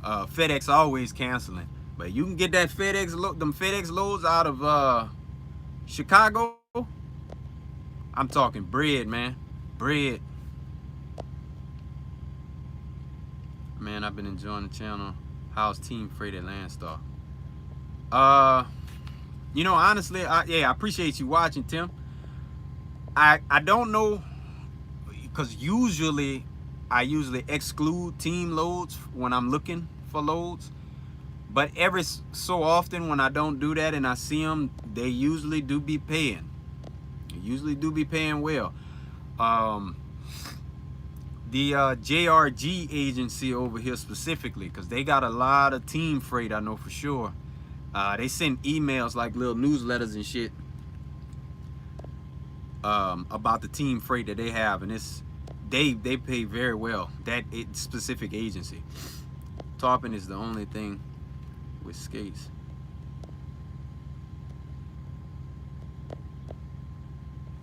FedEx always canceling, but you can get that them FedEx loads out of Chicago. I'm talking bread, man. Bread. Man, I've been enjoying the channel. How's Team Freight at Landstar? You know, honestly, I appreciate you watching, Tim. I don't know, because I usually exclude team loads when I'm looking for loads, but every so often when I don't do that and I see them, they usually do be paying. They usually do be paying well. The JRG agency over here specifically, because they got a lot of team freight, I know for sure. They send emails, like little newsletters and shit, about the team freight that they have, and they pay very well. That specific agency. Tarpon is the only thing with skates.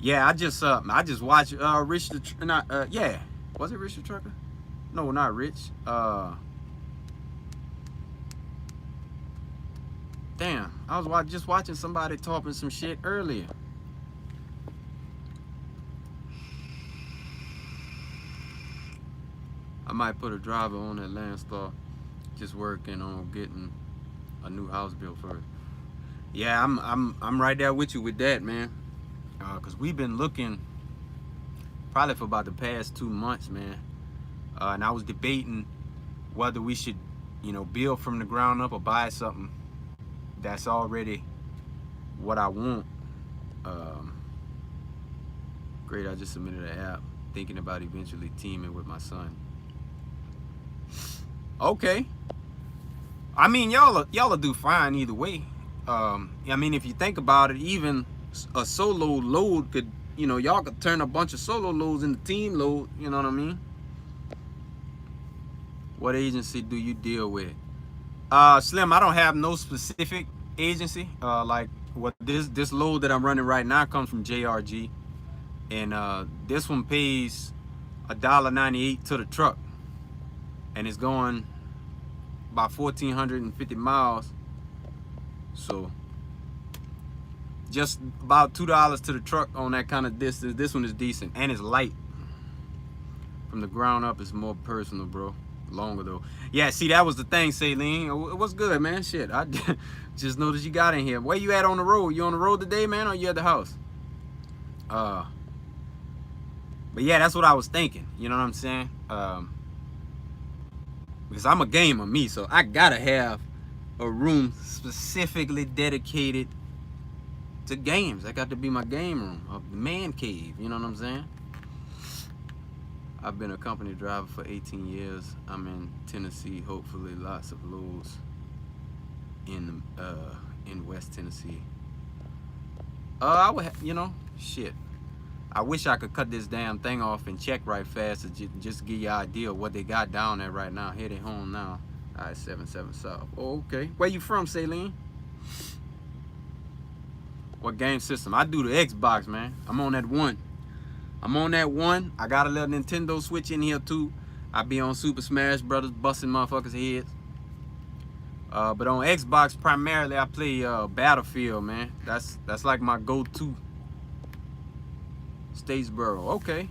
Yeah, I just watched Rich the yeah, was it Rich the Trucker? No, not Rich. Damn, I was just watching somebody talking some shit earlier. I might put a driver on that Landstar, just working on getting a new house built first. Yeah, I'm right there with you with that, man. Cause we've been looking probably for about the past 2 months, man. And I was debating whether we should, you know, build from the ground up or buy something that's already what I want. Great, I just submitted an app, thinking about eventually teaming with my son. Okay. I mean, y'all do fine either way. I mean, if you think about it, even a solo load could, you know, y'all could turn a bunch of solo loads into team load. You know what I mean? What agency do you deal with? Slim, I don't have no specific agency. Like what this load that I'm running right now comes from JRG, and this one pays $1.98 to the truck, and it's going about 1,450 miles. So just about $2 to the truck on that kind of distance. This one is decent, and it's light. From the ground up, it's more personal, bro. Longer though. Yeah, see, that was the thing, Saline. What's good, man? Shit, I just noticed you got in here. Where you at on the road? You on the road today, man, or you at the house? But yeah, that's what I was thinking. You know what I'm saying? Because I'm a gamer, me, so I gotta have a room specifically dedicated to games. That got to be my game room, a man cave. You know what I'm saying? I've been a company driver for 18 years. I'm in Tennessee. Hopefully, lots of loads in West Tennessee. I would, shit. I wish I could cut this damn thing off and check right fast to just give you an idea of what they got down there right now. Heading home now. I-77 South. Oh, okay. Where you from, Saline? What game system? I do the Xbox, man. I'm on that one. I got a little Nintendo Switch in here too. I be on Super Smash Brothers, busting motherfuckers' heads. But on Xbox primarily, I play Battlefield, man. That's like my go-to. Statesboro, okay.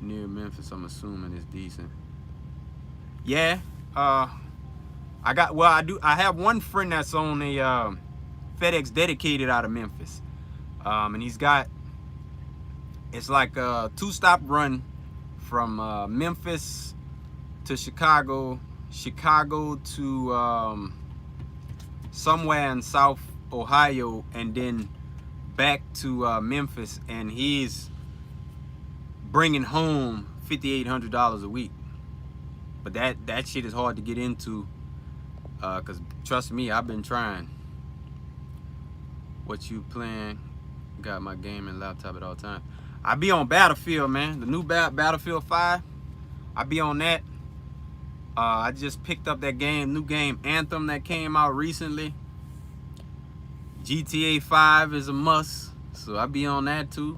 Near Memphis, I'm assuming it's decent. Yeah. I have one friend that's on a FedEx dedicated out of Memphis. And he's got, it's like a 2-stop run from Memphis to Chicago to somewhere in South Ohio, and then back to Memphis, and he's bringing home $5,800 a week. But that shit is hard to get into, cause trust me, I've been trying. What you playing? Got my gaming laptop at all times. I be on Battlefield, man. The new Battlefield 5. I be on that. I just picked up that new game Anthem that came out recently. GTA 5 is a must, so I be on that too.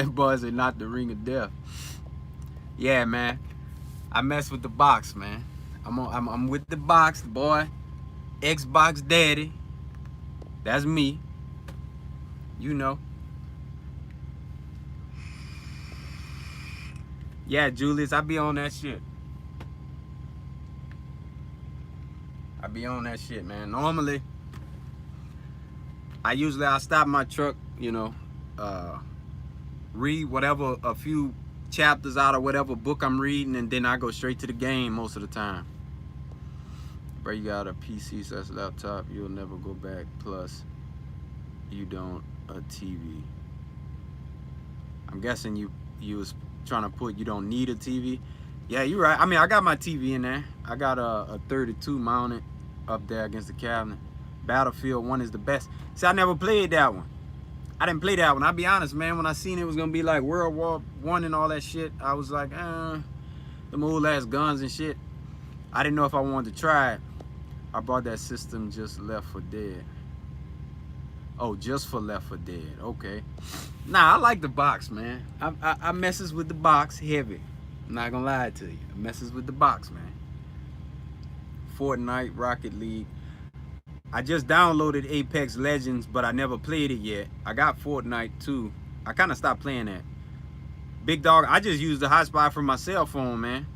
Boys are not the ring of death. Yeah, man. I mess with the box, man. I'm with the box, boy. Xbox daddy. That's me. You know. Yeah, Julius, I be on that shit. I be on that shit, man. Normally, I stop my truck, read whatever, a few chapters out of whatever book I'm reading, and then I go straight to the game most of the time. Bro, you got a PC / laptop, you'll never go back. Plus, you don't a TV. I'm guessing you was trying to put you don't need a TV. Yeah, you're right. I mean, I got my TV in there. I got a 32 mounted up there against the cabinet. Battlefield 1 is the best. See, I never played that one. I didn't play that one. I'll be honest, man. When I seen it was gonna be like World War I and all that shit, I was like, them old ass guns and shit. I didn't know if I wanted to try it. I bought that system just Left 4 Dead. Oh, just for Left 4 Dead. Okay. Nah, I like the box, man. I messes with the box heavy. I'm not gonna lie to you. I messes with the box, man. Fortnite, Rocket League. I just downloaded Apex Legends, but I never played it yet. I got Fortnite too. I kind of stopped playing that. Big dog, I just used the hotspot from my cell phone, man.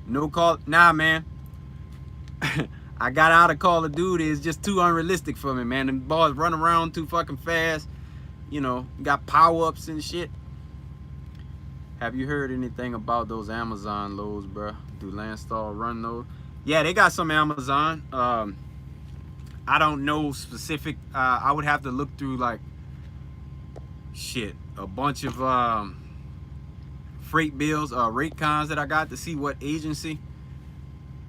No call. Nah, man. I got out of Call of Duty. It's just too unrealistic for me, man. Them boys run around too fucking fast. Got power-ups and shit. Have you heard anything about those Amazon loads, bro? Do Landstar run those? Yeah, they got some Amazon. I don't know specific. I would have to look through like a bunch of freight bills, rate cons that I got to see what agency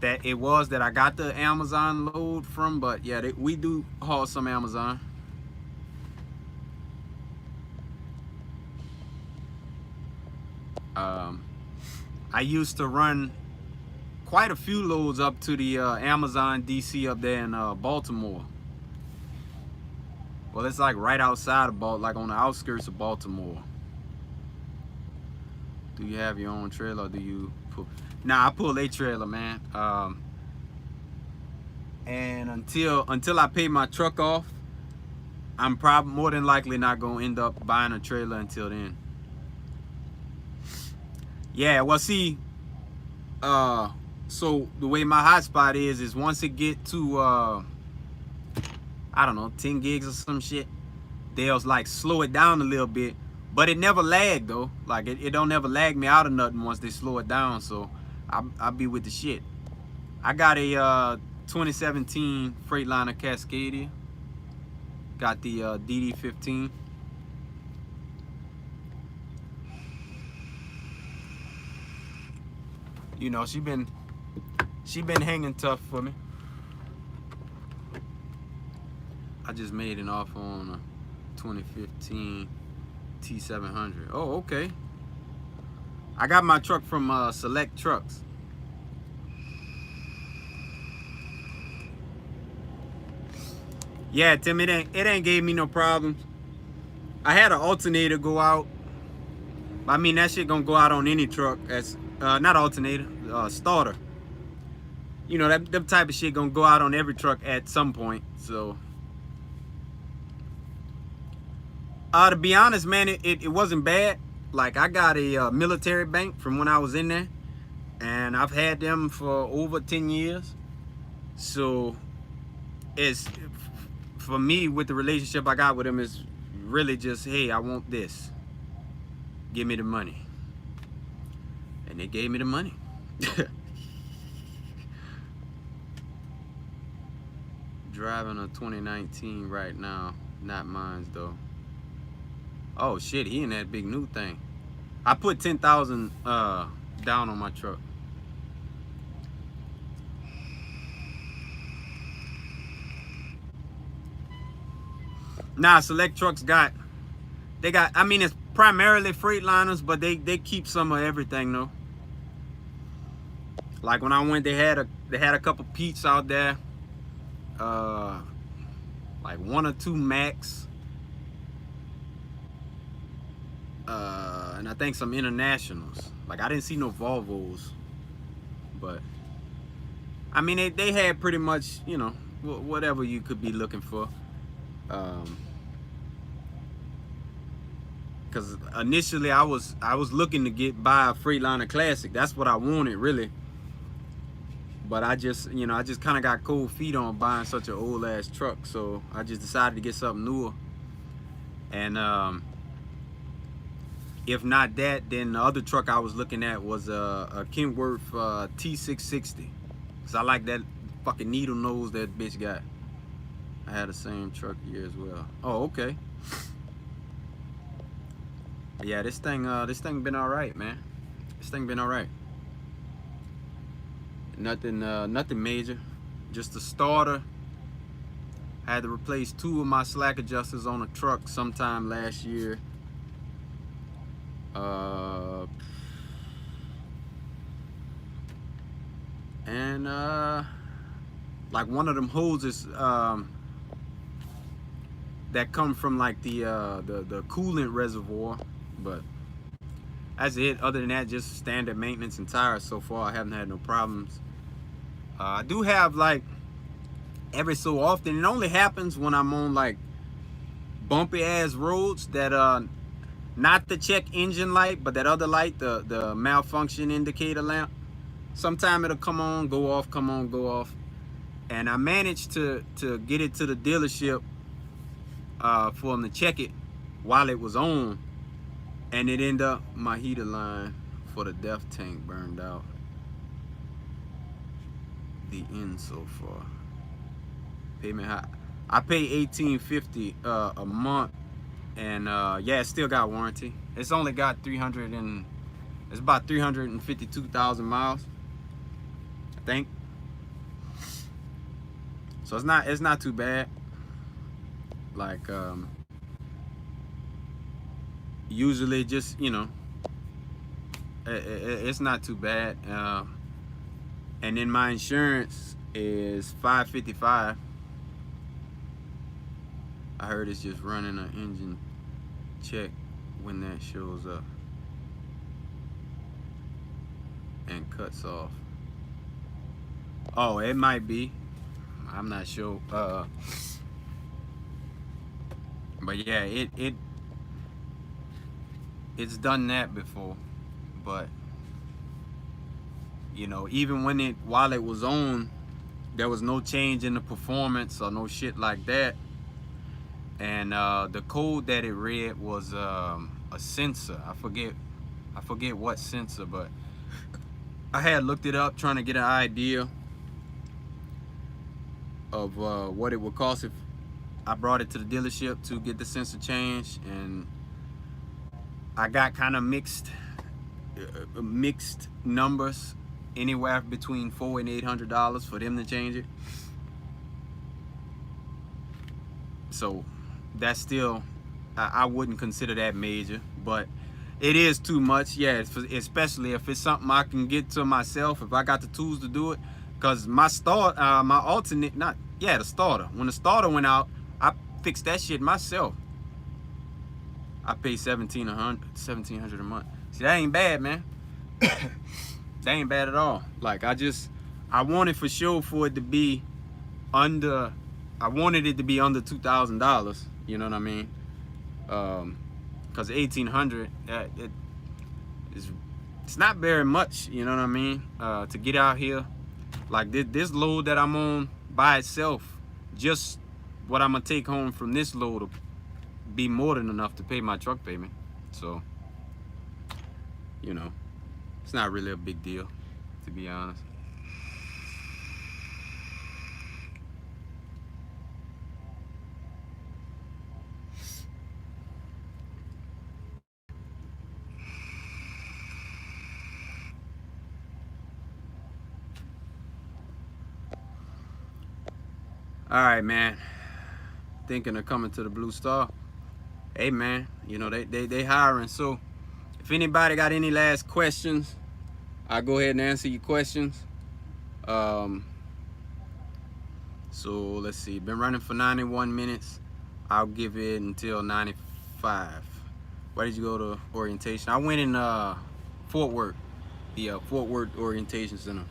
that it was that I got the Amazon load from. But yeah, we do haul some Amazon. I used to run quite a few loads up to the Amazon DC up there in Baltimore. Well, it's like right outside of Baltimore, like on the outskirts of Baltimore. Do you have your own trailer, or do you pull? Nah, I pull a trailer, man. And until I pay my truck off, I'm probably more than likely not gonna end up buying a trailer until then. Yeah, well, see, so the way my hotspot is once it get to I don't know, 10 gigs or some shit, they'll like slow it down a little bit, but it never lag though. Like it don't ever lag me out of nothing once they slow it down. So I'll be with the shit. I got a 2017 Freightliner Cascadia. Got the DD15. You know, she been hanging tough for me. I just made an offer on a 2015 T700. Oh, okay. I got my truck from Select Trucks. Yeah, Tim, it ain't gave me no problems. I had an alternator go out. I mean, that shit gonna go out on any truck. As not alternator, starter. You know, that type of shit gonna go out on every truck at some point. So, to be honest, man, it wasn't bad. Like, I got a military bank from when I was in there, and I've had them for over 10 years. So, it's for me, with the relationship I got with them, is really just, hey, I want this. Give me the money. And they gave me the money. Driving a 2019 right now. Not mine, though. Oh, shit, he in that big new thing. I put 10,000 down on my truck. Nah, Select Trucks they got, I mean, it's primarily Freightliners, but they keep some of everything though. Like when I went, they had a couple Pete's out there, like 1 or 2 Max, and I think some Internationals. Like, I didn't see no Volvos, but I mean, they had pretty much, you know, whatever you could be looking for. Because initially I was looking to buy a Freightliner Classic. That's what I wanted, really. But I just kind of got cold feet on buying such an old ass truck, so I just decided to get something newer. And if not that, then the other truck I was looking at was a Kenworth T660, cause I like that fucking needle nose that bitch got. I had the same truck here as well. Oh, okay. Yeah, this thing been all right, man. This thing been all right. Nothing major. Just a starter. I had to replace 2 of my slack adjusters on a truck sometime last year. And like one of them hoses that come from like the coolant reservoir. But that's it. Other than that, just standard maintenance and tires. So far, I haven't had no problems. I do have, like, every so often, it only happens when I'm on like bumpy ass roads that not the check engine light, but that other light, the malfunction indicator lamp. Sometime it'll come on, go off, come on, go off. And I managed to get it to the dealership for them to check it while it was on. And it ended up, my heater line for the def tank burned out. The end so far. Payment high. I pay $18.50 a month, and yeah, it still got warranty. It's only got it's about 352,000 miles, I think. So it's not too bad. Like usually, just, you know, it's not too bad. And then my insurance is $555. I heard it's just running an engine check when that shows up and cuts off. Oh, it might be. I'm not sure. But yeah, it's done that before. But you know, even while it was on, there was no change in the performance or no shit like that. And the code that it read was a sensor. I forget what sensor, but I had looked it up trying to get an idea. of what it would cost if I brought it to the dealership to get the sensor changed, and I got kind of mixed numbers, anywhere between $400 and $800 for them to change it. So that's still, I wouldn't consider that major, but it is too much, yeah, especially if it's something I can get to myself, if I got the tools to do it. Because my my alternate, the starter, when the starter went out, I fixed that shit myself. I paid $1,700 a month. See, that ain't bad, man. That ain't bad at all. Like, I wanted for sure for it to be under, I wanted it to be under $2,000. You know what I mean? Because $1,800, it's not very much. You know what I mean? To get out here, like this load that I'm on by itself, just what I'm gonna take home from this load will be more than enough to pay my truck payment. So, you know, it's not really a big deal, to be honest. All right, man. Thinking of coming to the Blue Star. Hey, man, you know, they hiring. So if anybody got any last questions, I'll go ahead and answer your questions. So let's see. Been running for 91 minutes. I'll give it until 95. Where did you go to orientation? I went in Fort Worth, the Fort Worth Orientation Center.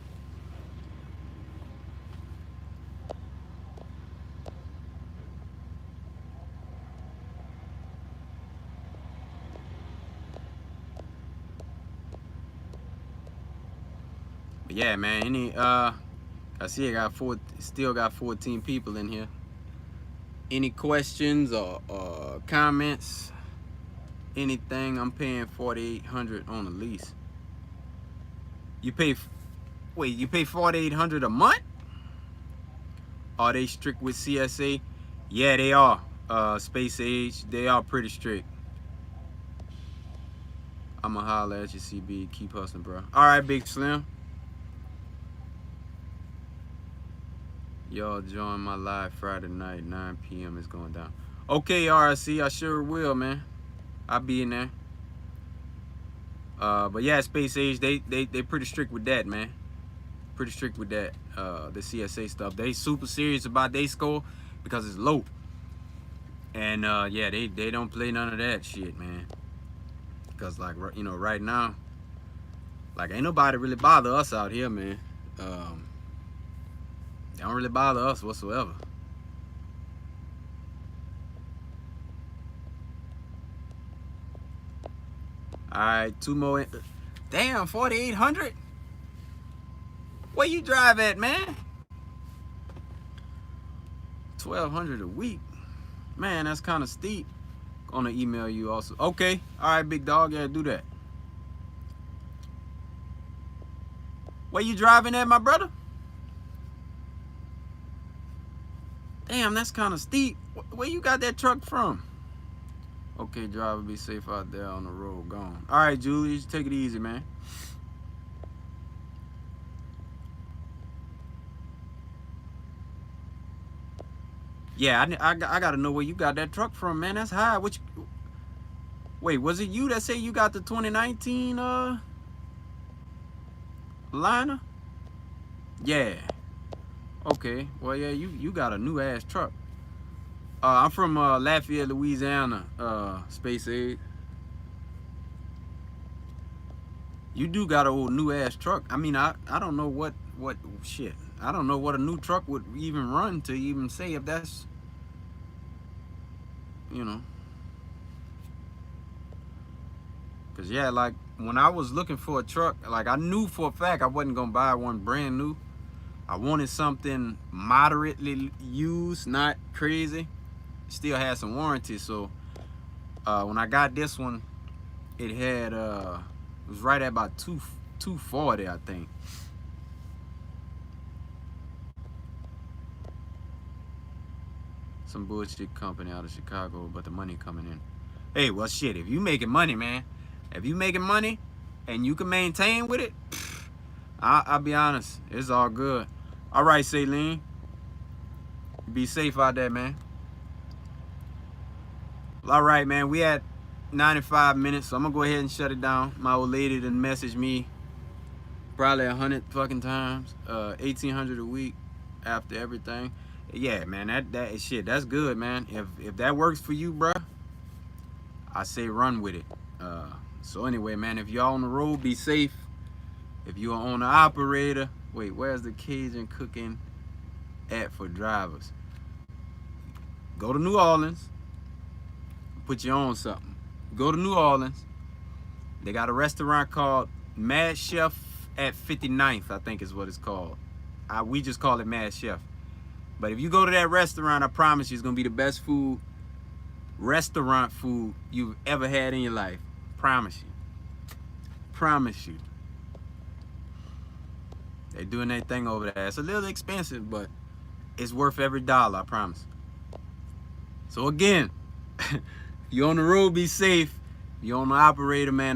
But yeah, man, I see still got 14 people in here. Any questions or comments? Anything? I'm paying $4,800 on the lease. You pay $4,800 a month? Are they strict with CSA? Yeah, they are. Space Age, they are pretty strict. I'ma holler at you, CB. Keep hustling, bro. All right, Big Slim. Y'all join my live Friday night, 9 p.m. is going down. Okay, RC, I sure will, man. I'll be in there. But yeah, Space Age, they pretty strict with that, man. Pretty strict with that. The CSA stuff. They super serious about their score because it's low. And yeah, they don't play none of that shit, man. Because like, you know, right now, like, ain't nobody really bother us out here, man. They don't really bother us whatsoever. All right, 2 more. Damn, 4,800. Where you drive at, man? 1,200 a week. Man, that's kind of steep. Gonna email you also. Okay, all right, big dog. Yeah, do that. Where you driving at, my brother? Damn, that's kind of steep. Where you got that truck from? Okay, driver, be safe out there on the road. Gone. All right, Julie, just take it easy, man. Yeah, I got to know where you got that truck from, man. That's high. Wait, was it you that said you got the 2019 liner? Yeah. Okay. Well, yeah, you got a new ass truck. I'm from Lafayette, Louisiana. Space Age. You do got a old new ass truck. I mean, I don't know what shit. I don't know what a new truck would even run to even say if that's, you know. Cause yeah, like when I was looking for a truck, like I knew for a fact I wasn't gonna buy one brand new. I wanted something moderately used, not crazy. Still had some warranty. So when I got this one, it had it was right at about 240, I think. some bullshit company out of Chicago, but the money coming in. Hey, well, shit, if you making money, man, if you making money and you can maintain with it, I'll be honest, it's all good. All right, Saline, be safe out there, man. All right, man, we at 95 minutes, so I'm gonna go ahead and shut it down. My old lady done messaged me probably 100 fucking times, 1,800 a week after everything. Yeah, man, that shit, that's good, man. If that works for you, bruh, I say run with it. So anyway, man, if y'all on the road, be safe. If you're an owner operator, wait, where's the Cajun cooking at for drivers? Go to New Orleans, put your own something. Go to New Orleans. They got a restaurant called Mad Chef at 59th, I think is what it's called. We just call it Mad Chef. But if you go to that restaurant, I promise you it's gonna be the best food, restaurant food you've ever had in your life. Promise you. Promise you. They're doing their thing over there. It's a little expensive, but it's worth every dollar, I promise. So again, if you're on the road, be safe. If you're on the operator, man,